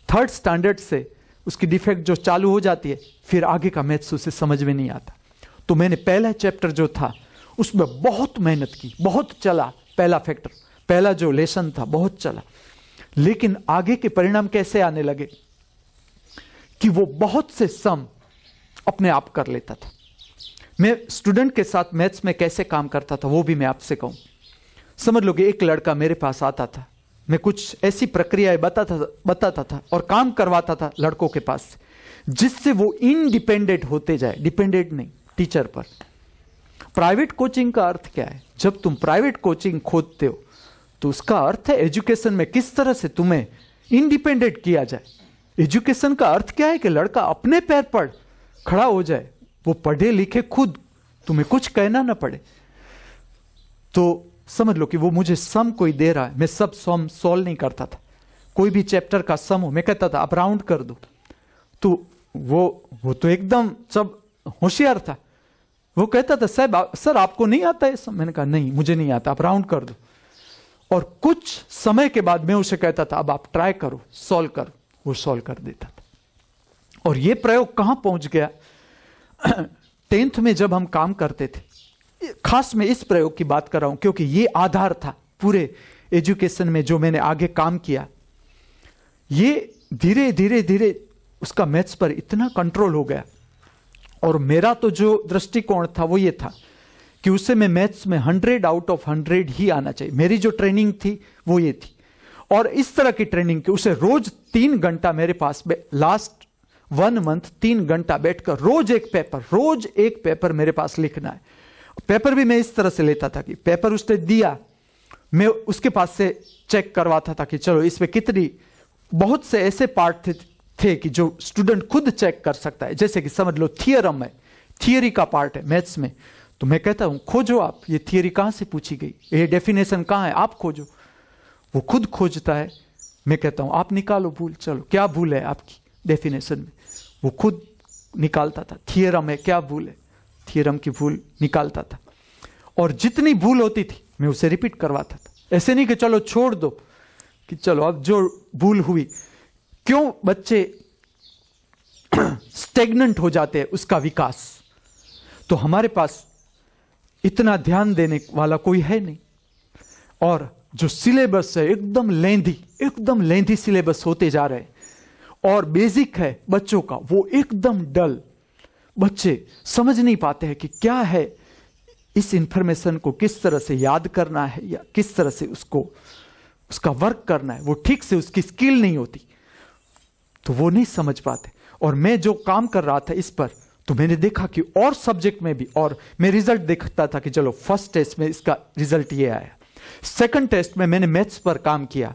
थर्ड स्टैंडर्ड से उसकी डिफेक्ट जो चालू हो जाती है, फिर आगे का मैथ्स उसे समझ में नहीं आता। तो मैंने पहला चैप्टर जो था उसमें बहुत मेहनत की, बहुत चला, पहला फैक्टर, पहला जो लेसन था बहुत चला, लेकिन आगे के परिणाम कैसे आने लगे कि वो बहुत से सम अपने आप कर लेता था। मैं स्टूडेंट के साथ मैथ्स में कैसे काम करता था वो भी मैं आपसे कहूं। समझ लो कि एक लड़का मेरे पास आता था, मैं कुछ ऐसी प्रक्रियाएं बताता था और काम करवाता था लड़कों के पास से, जिससे वो इंडिपेंडेंट होते जाए, डिपेंडेंट नहीं टीचर पर। प्राइवेट कोचिंग का अर्थ क्या है? जब तुम प्राइवेट कोचिंग खोजते हो तो उसका अर्थ है एजुकेशन में किस तरह से तुम्हें इंडिपेंडेंट किया जाए। एजुकेशन का अर्थ क्या है कि लड़का अपने पैर पर खड़ा हो जाए, वो पढ़े लिखे खुद, तुम्हें कुछ कहना ना पड़े। तो समझ लो कि वो मुझे सम कोई दे रहा है, मैं सब सम सॉल्व नहीं करता था। कोई भी चैप्टर का सम हो, मैं कहता था आप राउंड कर दो, तो वो तो एकदम सब होशियार था। वो कहता था सर आपको नहीं आता है सम? मैंने कहा नहीं मुझे नहीं आता, आप राउंड कर दो। और कुछ समय के बाद मैं उसे कहता था अब आप ट्राई करो, सॉल्व करो, वो सॉल्व कर देता था। और ये प्रयोग कहां पहुंच गया 10th में जब हम काम करते थे, खास मैं इस प्रयोग की बात कर रहा हूं क्योंकि ये आधार था पूरे एजुकेशन में जो मैंने आगे काम किया। ये धीरे धीरे धीरे उसका मैथ्स पर इतना कंट्रोल हो गया, और मेरा तो जो दृष्टिकोण था वो ये था कि उससे मैं मैथ्स में 100 आउट ऑफ 100 ही आना चाहिए। मेरी जो ट्रेनिंग थी वो ये थी, और इस तरह की ट्रेनिंग की उसे रोज 3 घंटा मेरे पास लास्ट 1 मंथ 3 घंटा बैठकर रोज एक पेपर मेरे पास लिखना है। पेपर भी मैं इस तरह से लेता था कि पेपर उसने दिया, मैं उसके पास से चेक करवाता था कि चलो इसमें कितनी, बहुत से ऐसे पार्ट थे कि जो स्टूडेंट खुद चेक कर सकता है। जैसे कि समझ लो थियरम है, थियरी का पार्ट है मैथ्स में, तो मैं कहता हूं खोजो आप ये थियरी कहां से पूछी गई, ये डेफिनेशन कहां है, आप खोजो। वो खुद खोजता है, मैं कहता हूं आप निकालो भूल, चलो क्या भूल है आपकी डेफिनेशन में, वो खुद निकालता था। थियरम है, क्या भूल है, थियरम की भूल निकालता था, और जितनी भूल होती थी मैं उसे रिपीट करवाता था। ऐसे नहीं कि चलो छोड़ दो, कि चलो अब जो भूल हुई, क्यों बच्चे स्टेगनेंट हो जाते हैं उसका विकास, तो हमारे पास इतना ध्यान देने वाला कोई है नहीं। और जो सिलेबस है एकदम लेंथी सिलेबस होते जा रहे हैं, और बेसिक है बच्चों का वो एकदम डल, बच्चे समझ नहीं पाते हैं कि क्या है, इस इंफॉर्मेशन को किस तरह से याद करना है या किस तरह से उसका वर्क करना है, वो ठीक से उसकी स्किल नहीं होती, तो वो नहीं समझ पाते। और मैं जो काम कर रहा था इस पर, तो मैंने देखा कि और सब्जेक्ट में भी, और मैं रिजल्ट देखता था कि चलो फर्स्ट टेस्ट में इसका रिजल्ट ये आया, सेकंड टेस्ट में मैंने मैथ्स पर काम किया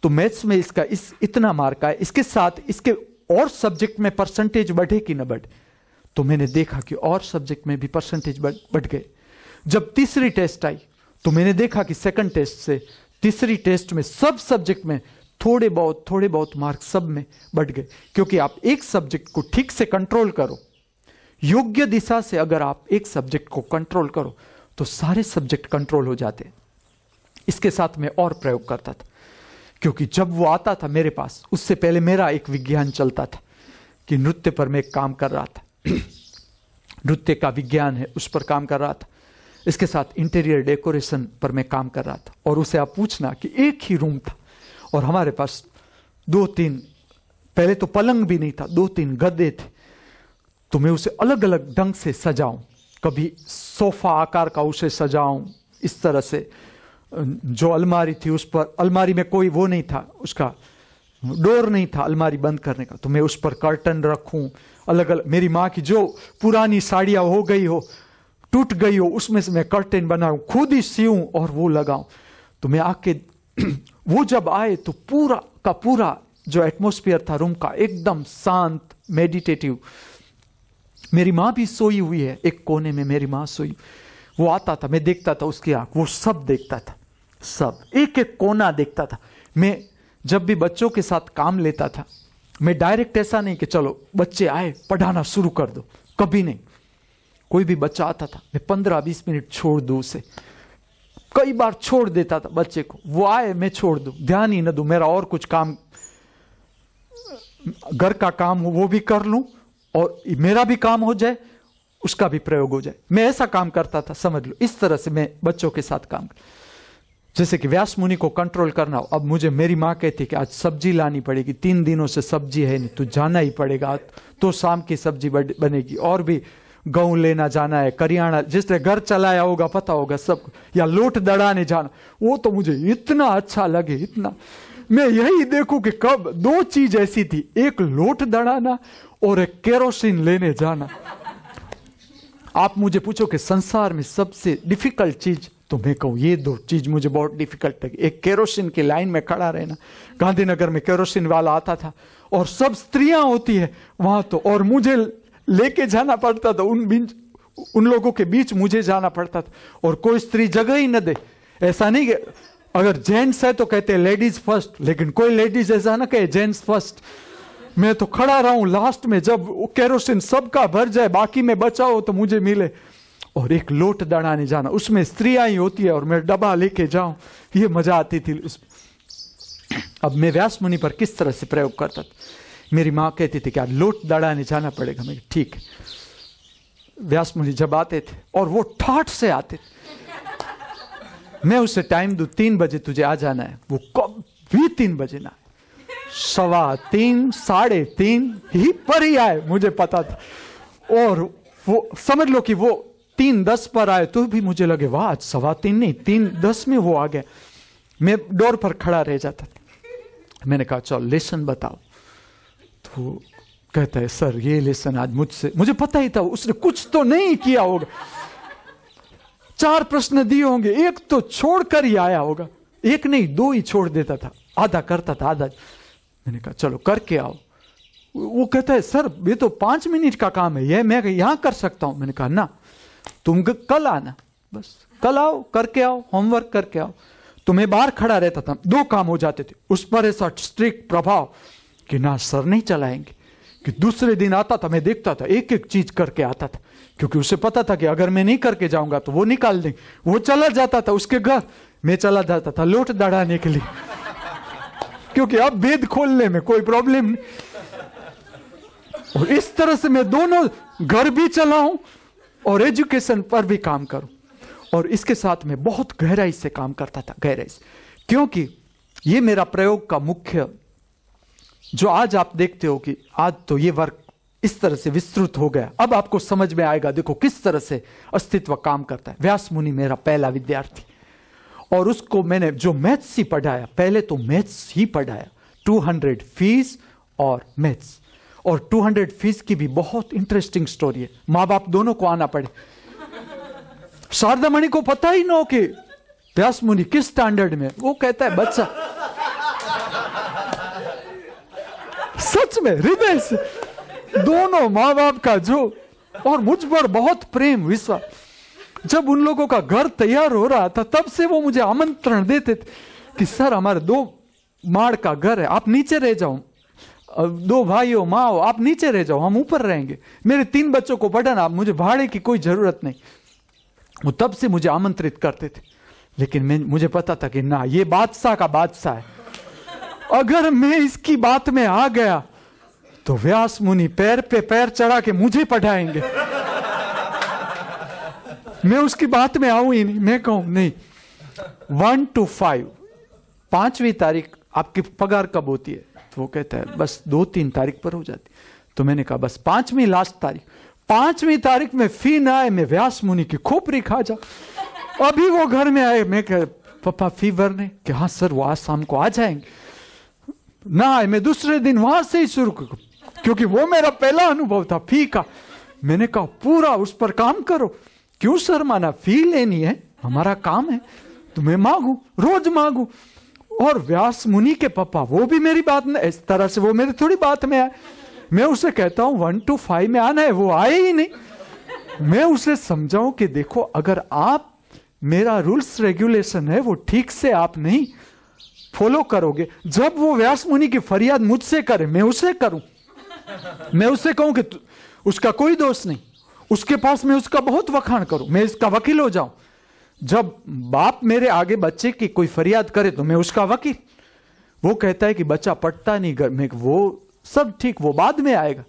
तो मैथ्स में इसका इतना मार्क आया, इसके साथ इसके और सब्जेक्ट में परसेंटेज बढ़े कि न बढ़े, तो मैंने देखा कि और सब्जेक्ट में भी परसेंटेज बढ़ गए। जब तीसरी टेस्ट आई तो मैंने देखा कि सेकंड टेस्ट से तीसरी टेस्ट में सब सब्जेक्ट में थोड़े बहुत मार्क सब में बढ़ गए, क्योंकि आप एक सब्जेक्ट को ठीक से कंट्रोल करो, योग्य दिशा से अगर आप एक सब्जेक्ट को कंट्रोल करो तो सारे सब्जेक्ट कंट्रोल हो जाते। इसके साथ मैं और प्रयोग करता था, क्योंकि जब वो आता था मेरे पास, उससे पहले मेरा एक विज्ञान चलता था कि नृत्य पर मैं काम कर रहा था नृत्य का विज्ञान है, उस पर काम कर रहा था। इसके साथ इंटीरियर डेकोरेशन पर मैं काम कर रहा था। और उसे आप पूछना कि एक ही रूम था और हमारे पास 2-3, पहले तो पलंग भी नहीं था, 2-3 गद्दे थे, तो मैं उसे अलग अलग ढंग से सजाऊं, कभी सोफा आकार का उसे सजाऊं इस तरह से। जो अलमारी थी उस पर, अलमारी में कोई वो नहीं था, उसका डोर नहीं था अलमारी बंद करने का, तो मैं उस पर कर्टन रखूं अलग अलग। मेरी माँ की जो पुरानी साड़ियां हो गई हो, टूट गई हो, उसमें से मैं कर्टन बनाऊं, खुद ही सीऊं और वो लगाऊं। तो मैं आके वो जब आए तो पूरा का पूरा जो एटमॉस्फेयर था रूम का एकदम शांत, मेडिटेटिव। मेरी माँ भी सोई हुई है एक कोने में, मेरी माँ सोई। वो आता था, मैं देखता था उसकी आंख, वो सब देखता था, सब एक एक कोना देखता था। मैं जब भी बच्चों के साथ काम लेता था, मैं डायरेक्ट ऐसा नहीं कि चलो बच्चे आए पढ़ाना शुरू कर दो, कभी नहीं। कोई भी बच्चा आता था, मैं 15-20 मिनट छोड़ दूं उसे, कई बार छोड़ देता था बच्चे को, वो आए मैं छोड़ दूं, ध्यान ही न दूं, मेरा और कुछ काम, घर का काम हो वो भी कर लूं और मेरा भी काम हो जाए, उसका भी प्रयोग हो जाए। मैं ऐसा काम करता था, समझ लो इस तरह से मैं बच्चों के साथ काम कर। जैसे कि व्यास मुनि को कंट्रोल करना हो, अब मुझे मेरी माँ कहती कि आज सब्जी लानी पड़ेगी, 3 दिनों से सब्जी है नहीं, तू जाना ही पड़ेगा, तो शाम की सब्जी बनेगी, और भी गेहूं लेना जाना है, करियाना, जिसने घर चलाया होगा पता होगा सब, या लोट दड़ाने जाना, वो तो मुझे इतना अच्छा लगे, इतना मैं यही देखूं कि कब 2 चीज ऐसी थी, एक लोट दड़ाना और एक केरोसिन लेने जाना। आप मुझे पूछो कि संसार में सबसे डिफिकल्ट चीज, तो मैं कहूं ये 2 चीज मुझे बहुत डिफिकल्ट लगी। एक केरोसिन की लाइन में खड़ा रहना, गांधीनगर में केरोसिन वाला आता था और सब स्त्रियां होती है वहां तो, और मुझे लेके जाना पड़ता था उन लोगों के बीच, मुझे जाना पड़ता था, और कोई स्त्री जगह ही न दे। ऐसा नहीं कि अगर जेंट्स है तो कहते हैं लेडीज फर्स्ट, लेकिन कोई लेडीज ऐसा ना कहे जेंट्स फर्स्ट। मैं तो खड़ा रहा हूं लास्ट में, जब केरोसिन सबका भर जाए, बाकी में बचा हो तो मुझे मिले। और एक लोट दड़ाने जाना, उसमें स्त्रियां ही होती है और मैं डब्बा लेके जाऊं, ये मजा आती थी उसमें। अब मैं व्यास मुनि पर किस तरह से प्रयोग करता था, मेरी माँ कहती थी कि आज लोट दड़ाने जाना पड़ेगा। मैं ठीक है। व्यास मुनि जब आते थे और वो ठाठ से आते थे, मैं उसे टाइम दूं 3 बजे तुझे आ जाना है, वो कभी 3 बजे ना, 3:15, 3:30 ही पर ही आए, मुझे पता था। और वो समझ लो कि वो 3:10 पर आए तो भी मुझे लगे वाह आज 3:15 नहीं 3:10 में वो आ गया। मैं डोर पर खड़ा रह जाता था। मैंने कहा चल लेसन बताओ, तो कहता है सर ये लेसन आज मुझसे, मुझे पता ही था उसने कुछ तो नहीं किया होगा, 4 प्रश्न दिए होंगे, एक तो छोड़कर ही आया होगा, एक नहीं 2 ही छोड़ देता था, आधा करता था आधा। मैंने कहा चलो करके आओ। वो कहता है सर ये तो 5 मिनट का काम है, ये मैं यहां कर सकता हूं। मैंने कहा ना तुम कल आना, बस कल आओ, करके आओ, होमवर्क करके आओ। तो मैं बाहर खड़ा रहता था, 2 काम हो जाते थे। उस पर ऐसा स्ट्रिक्ट प्रभाव कि ना सर नहीं चलाएंगे, कि दूसरे दिन आता था, मैं देखता था एक एक चीज करके आता था, क्योंकि उसे पता था कि अगर मैं नहीं करके जाऊंगा तो वो निकाल देंगे। वो चला जाता था उसके घर, मैं चला जाता था लोट दड़ाने के लिए, क्योंकि अब वेद खोलने में कोई प्रॉब्लम नहीं। और इस तरह से मैं दोनों घर भी चलाऊं और एजुकेशन पर भी काम करूं। और इसके साथ में बहुत गहराई से काम करता था, गहराई से, क्योंकि ये मेरा प्रयोग का मुख्य, जो आज आप देखते हो कि आज तो ये वर्क इस तरह से विस्तृत हो गया। अब आपको समझ में आएगा, देखो किस तरह से अस्तित्व काम करता है। व्यास मुनि मेरा पहला विद्यार्थी, और उसको मैंने जो मैथ्स ही पढ़ाया, पहले तो मैथ्स ही पढ़ाया, 200 फीस और मैथ्स, और 200 फीस की भी बहुत इंटरेस्टिंग स्टोरी है। माँ बाप दोनों को आना पड़े। शारदा मणि को पता ही ना हो कि व्यास मुनि किस स्टैंडर्ड में, वो कहता है बच्चा, सच में हृदय से दोनों माँ बाप का जो, और मुझ पर बहुत प्रेम विश्वास। जब उन लोगों का घर तैयार हो रहा था तब से वो मुझे आमंत्रण देते थे कि सर हमारे 2 माड़ का घर है, आप नीचे रह जाओ, 2 भाइयों माँ हो, आप नीचे रह जाओ, हम ऊपर रहेंगे, मेरे 3 बच्चों को पढ़ाना, मुझे भाड़े की कोई जरूरत नहीं। वो तब से मुझे आमंत्रित करते थे, लेकिन मुझे पता था कि ना, ये बादशाह का बादशाह है, अगर मैं इसकी बात में आ गया तो व्यास मुनि पैर पे पैर चढ़ा के मुझे पढ़ाएंगे। मैं उसकी बात में आऊं ही नहीं। मैं कहूं नहीं, 1 to 5, 5वीं तारीख आपकी पगार कब होती है? तो वो कहता है बस 2-3 तारीख पर हो जाती। तो मैंने कहा बस 5वीं लास्ट तारीख, 5वीं तारीख में फी ना आए, मैं व्यास मुनि की खोपड़ी खा जाऊं। अभी वो घर में आए, मैं कह पापा फी भरने, कि हाँ सर वो आज शाम को आ जाएंगे। ना आए, मैं दूसरे दिन वहां से ही शुरू, क्योंकि वो मेरा पहला अनुभव था फी का। मैंने कहा पूरा उस पर काम करो, क्यों शर्माना, फी लेनी है, हमारा काम है, तो मैं मांगू, रोज मांगू। और व्यास मुनि के पापा वो भी मेरी बात में, इस तरह से वो मेरी थोड़ी बात में आए। मैं उसे कहता हूं 1 to 5 में आना है, वो आए ही नहीं। मैं उसे समझाऊं कि देखो, अगर आप, मेरा रूल्स रेगुलेशन है वो ठीक से आप नहीं फॉलो करोगे, जब वो व्यास मुनि की फरियाद मुझसे करे, मैं उसे करूं, मैं उससे कहूं कि उसका कोई दोष नहीं, उसके पास मैं उसका बहुत वखाण करूं, मैं इसका वकील हो जाऊं। जब बाप मेरे आगे बच्चे की कोई फरियाद करे तो मैं उसका वकील। वो कहता है कि बच्चा पढ़ता नहीं घर में, वो सब ठीक, वो बाद में आएगा।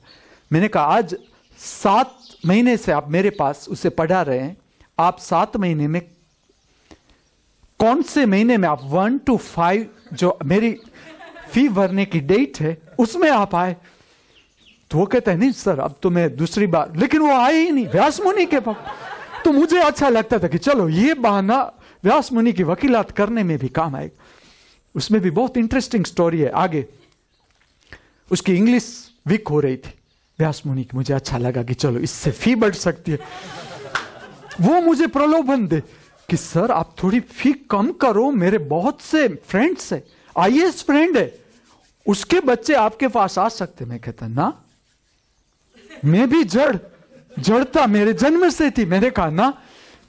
मैंने कहा आज 7 महीने से आप मेरे पास उसे पढ़ा रहे हैं, आप 7 महीने में कौन से महीने में आप 1 to 5 जो मेरी फी भरने की डेट है उसमें आप आए? तो वो कहता है नहीं सर अब तो मैं दूसरी बार, लेकिन वो आए ही नहीं व्यास मुनि के पास। तो मुझे अच्छा लगता था कि चलो ये बहाना व्यास मुनि की वकीलात करने में भी काम आएगा। उसमें भी बहुत इंटरेस्टिंग स्टोरी है आगे। उसकी इंग्लिश वीक हो रही थी व्यास मुनि की, मुझे अच्छा लगा कि चलो इससे फी बढ़ सकती है। वो मुझे प्रलोभन दे कि सर आप थोड़ी फी कम करो, मेरे बहुत से फ्रेंड्स है, आईएएस फ्रेंड है, उसके बच्चे आपके पास आ सकते। मैं कहता ना, मैं भी जड़ता मेरे जन्म से थी। मैंने कहा ना,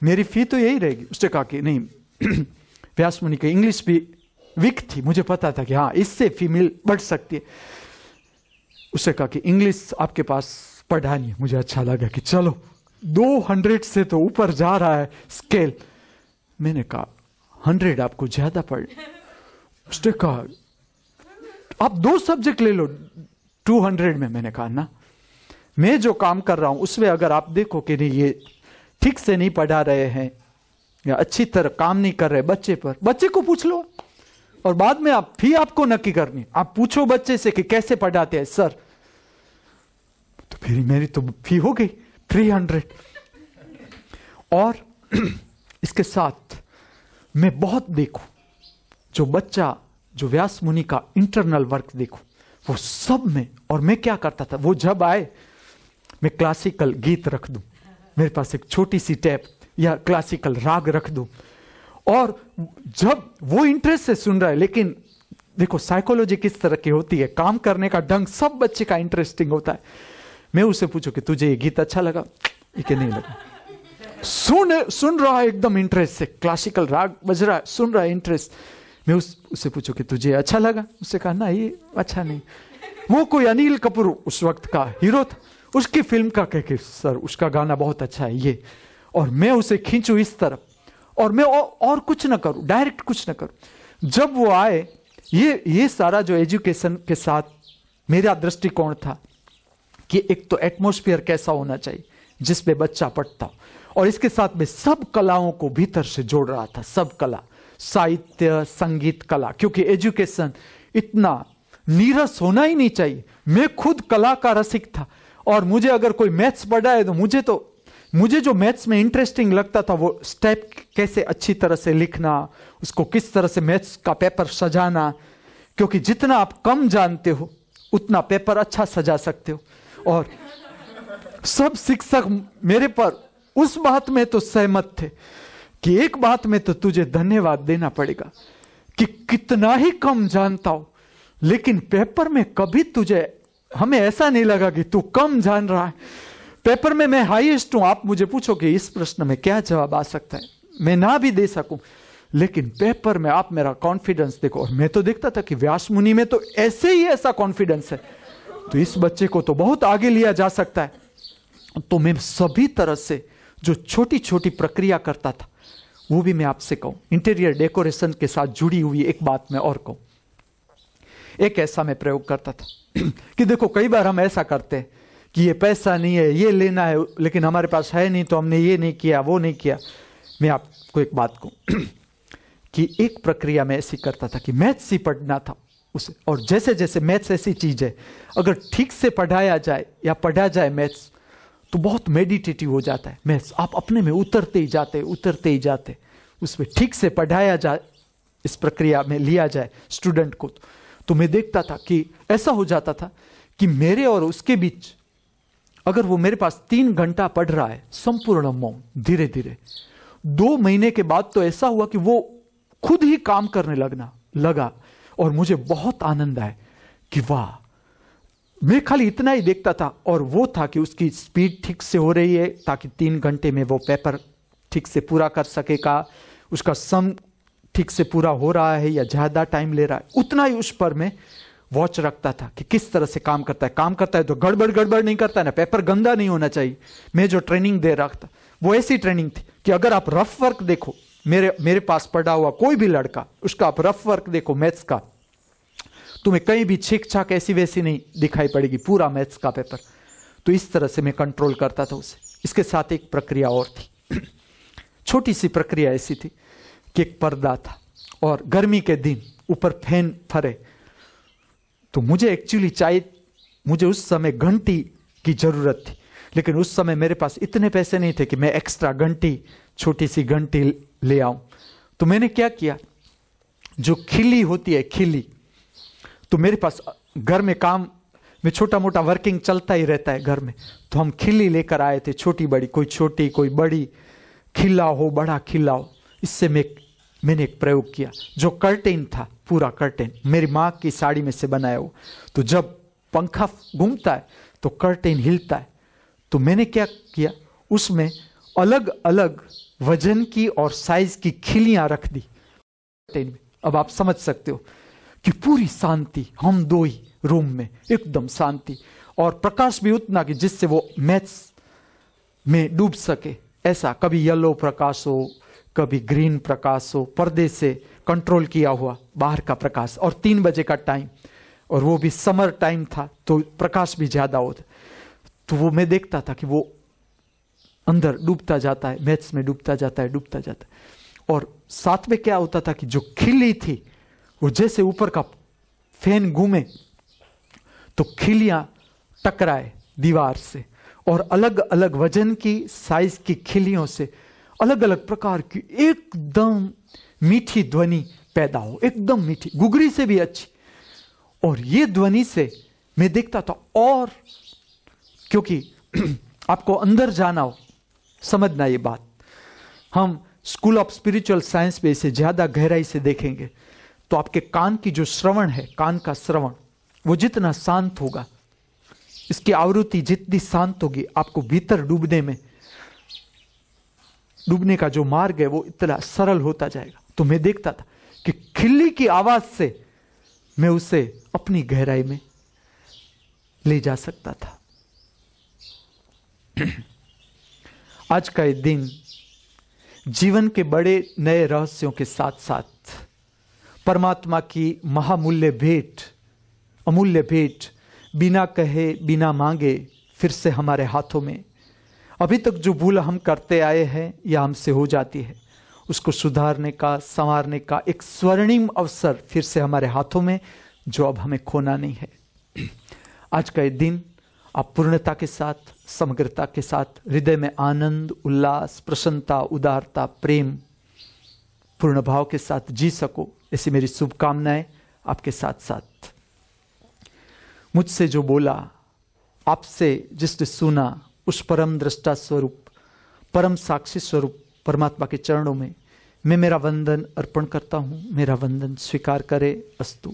मेरी फी तो यही रहेगी। उसने कहा कि नहीं, व्यास मुनि की इंग्लिश भी वीक थी, मुझे पता था कि हाँ इससे फी बढ़ सकती है। उसने कहा कि इंग्लिश आपके पास पढ़ानी है। मुझे अच्छा लगा कि चलो 200 से तो ऊपर जा रहा है स्केल। मैंने कहा 100 आपको ज्यादा पढ़। उसने कहा आप 2 सब्जेक्ट ले लो 200 में। मैंने कहा ना, मैं जो काम कर रहा हूं उसमें अगर आप देखो कि नहीं ये ठीक से नहीं पढ़ा रहे हैं या अच्छी तरह काम नहीं कर रहे बच्चे पर, बच्चे को पूछ लो, और बाद में आप फी आपको नक्की करनी। आप पूछो बच्चे से कि कैसे पढ़ाते हैं सर, तो फिर मेरी तो फी हो गई 300। और इसके साथ मैं बहुत देखूं, जो बच्चा जो व्यास मुनि का इंटरनल वर्क देखो वो सब में। और मैं क्या करता था, वो जब आए मैं क्लासिकल गीत रख दूं, मेरे पास एक छोटी सी टैप या क्लासिकल राग रख दूं, और जब वो इंटरेस्ट से सुन रहा है। लेकिन देखो साइकोलॉजी किस तरह की होती है, काम करने का ढंग सब बच्चे का इंटरेस्टिंग होता है। मैं उससे पूछूं कि तुझे ये गीत अच्छा लगा कि नहीं लगा, सुन रहा है एकदम इंटरेस्ट से, क्लासिकल राग बज रहा है, सुन रहा है इंटरेस्ट। मैं उससे पूछूं कि तुझे अच्छा लगा, उससे कहा ना ये अच्छा नहीं। वो कोई अनिल कपूर उस वक्त का हीरो था, उसकी फिल्म का कह के सर उसका गाना बहुत अच्छा है ये, और मैं उसे खींचूं इस तरफ, और मैं और कुछ ना करूं, डायरेक्ट कुछ ना करूं। जब वो आए, ये सारा जो एजुकेशन के साथ मेरा दृष्टिकोण था कि एक तो एटमॉस्फेयर कैसा होना चाहिए जिसपे बच्चा पढ़ता, और इसके साथ में सब कलाओं को भीतर से जोड़ रहा था, सब कला, साहित्य, संगीत, कला, क्योंकि एजुकेशन इतना नीरस होना ही नहीं चाहिए। मैं खुद कला का रसिक था, और मुझे अगर कोई मैथ्स पढ़ाए तो मुझे जो मैथ्स में इंटरेस्टिंग लगता था वो स्टेप कैसे अच्छी तरह से लिखना, उसको किस तरह से मैथ्स का पेपर सजाना, क्योंकि जितना आप कम जानते हो उतना पेपर अच्छा सजा सकते हो। और सब शिक्षक मेरे पर उस बात में तो सहमत थे कि एक बात में तो तुझे धन्यवाद देना पड़ेगा कि कितना ही कम जानता हो, लेकिन पेपर में कभी तुझे, हमें ऐसा नहीं लगा कि तू कम जान रहा है। पेपर में मैं हाईएस्ट हूं। आप मुझे पूछो कि इस प्रश्न में क्या जवाब आ सकता है, मैं ना भी दे सकूं, लेकिन पेपर में आप मेरा कॉन्फिडेंस देखो। और मैं तो देखता था कि व्यास मुनि में तो ऐसे ही ऐसा कॉन्फिडेंस है, तो इस बच्चे को तो बहुत आगे लिया जा सकता है। तो मैं सभी तरह से जो छोटी छोटी प्रक्रिया करता था, वो भी मैं आपसे कहूं, इंटीरियर डेकोरेशन के साथ जुड़ी हुई एक बात मैं और कहूं। एक ऐसा मैं प्रयोग करता था कि देखो, कई बार हम ऐसा करते हैं कि ये पैसा नहीं है, ये लेना है, लेकिन हमारे पास है नहीं, तो हमने ये नहीं किया, वो नहीं किया। मैं आपको एक बात कहूं कि एक प्रक्रिया में ऐसी करता था कि मैथ्स ही पढ़ना था उसे, और जैसे जैसे मैथ्स ऐसी चीज है, अगर ठीक से पढ़ाया जाए या पढ़ा जाए मैथ्स, तो बहुत मेडिटेटिव हो जाता है मैथ्स। आप अपने में उतरते ही जाते, उसमें ठीक से पढ़ाया जाए, इस प्रक्रिया में लिया जाए स्टूडेंट को। तो मैं देखता था कि ऐसा हो जाता था कि मेरे और उसके बीच, अगर वो मेरे पास 3 घंटा पढ़ रहा है संपूर्ण मौन, धीरे धीरे 2 महीने के बाद तो ऐसा हुआ कि वो खुद ही काम करने लगा, और मुझे बहुत आनंद आया कि वाह, मैं खाली इतना ही देखता था। और वो था कि उसकी स्पीड ठीक से हो रही है, ताकि 3 घंटे में वो पेपर ठीक से पूरा कर सकेगा, उसका सम ठीक से पूरा हो रहा है या ज्यादा टाइम ले रहा है, उतना ही उस पर मैं वॉच रखता था कि किस तरह से काम करता है तो गड़बड़ नहीं करता है ना, पेपर गंदा नहीं होना चाहिए। मैं जो ट्रेनिंग दे रहा था वो ऐसी ट्रेनिंग थी कि अगर आप रफ वर्क देखो, मेरे पास पढ़ा हुआ कोई भी लड़का, उसका आप रफ वर्क देखो मैथ्स का, तुम्हें कहीं भी छीक छाक ऐसी वैसी नहीं दिखाई पड़ेगी, पूरा मैथ्स का पेपर। तो इस तरह से मैं कंट्रोल करता था उसे। इसके साथ एक प्रक्रिया और थी, छोटी सी प्रक्रिया ऐसी थी कि एक पर्दा था और गर्मी के दिन ऊपर फैन फरे, तो मुझे एक्चुअली मुझे उस समय घंटी की जरूरत थी, लेकिन उस समय मेरे पास इतने पैसे नहीं थे कि मैं एक्स्ट्रा घंटी, छोटी सी घंटी ले आऊं। तो मैंने क्या किया, जो खिली होती है, खिली, तो मेरे पास घर में काम में छोटा मोटा वर्किंग चलता ही रहता है घर में, तो हम खिली लेकर आए थे, छोटी बड़ी, कोई छोटी कोई बड़ी, खिला हो बड़ा खिला हो। इससे मैंने एक प्रयोग किया, जो कर्टेन था, पूरा कर्टेन मेरी माँ की साड़ी में से बनाया हो, तो जब पंखा घूमता है तो कर्टेन हिलता है। तो मैंने क्या किया, उसमें अलग अलग वजन की और साइज की खिलियां रख दी कर्टेन में। अब आप समझ सकते हो कि पूरी शांति, हम 2 ही रूम में, एकदम शांति, और प्रकाश भी उतना कि जिससे वो मैथ्स में डूब सके। ऐसा कभी येलो प्रकाश हो, कभी ग्रीन प्रकाश हो, पर्दे से कंट्रोल किया हुआ बाहर का प्रकाश, और 3 बजे का टाइम, और वो भी समर टाइम था तो प्रकाश भी ज्यादा होता। तो वो मैं देखता था कि वो अंदर डूबता जाता है, मैथ्स में डूबता जाता है। और साथ में क्या होता था कि जो खिली थी, वो जैसे ऊपर का फैन घूमे तो खिलियां टकराए दीवार से, और अलग अलग वजन की, साइज की खिलियों से अलग अलग प्रकार की एकदम मीठी ध्वनि पैदा हो, एकदम मीठी, गुगरी से भी अच्छी। और ये ध्वनि से मैं देखता था, और क्योंकि आपको अंदर जाना हो, समझना ये बात, हम स्कूल ऑफ स्पिरिचुअल साइंस में इसे ज्यादा गहराई से देखेंगे, तो आपके कान की जो श्रवण है, कान का श्रवण, वो जितना शांत होगा, इसकी आवृत्ति जितनी शांत होगी, आपको भीतर डूबने का जो मार्ग है वो इतना सरल होता जाएगा। तो मैं देखता था कि खिल्ली की आवाज से मैं उसे अपनी गहराई में ले जा सकता था। आज का ये दिन जीवन के बड़े नए रहस्यों के साथ साथ परमात्मा की महामूल्य भेंट, अमूल्य भेंट, बिना कहे बिना मांगे फिर से हमारे हाथों में, अभी तक जो भूल हम करते आए हैं या हमसे हो जाती है, उसको सुधारने का, संवारने का एक स्वर्णिम अवसर फिर से हमारे हाथों में, जो अब हमें खोना नहीं है। आज का ये दिन आप पूर्णता के साथ, समग्रता के साथ, हृदय में आनंद, उल्लास, प्रसन्नता, उदारता, प्रेम, पूर्ण भाव के साथ जी सको, ऐसी मेरी शुभकामनाएं आपके साथ साथ। मुझसे जो बोला, आपसे जिसने सुना, उस परम दृष्टा स्वरूप, परम साक्षी स्वरूप परमात्मा के चरणों में मैं मेरा वंदन अर्पण करता हूं। मेरा वंदन स्वीकार करे। अस्तु।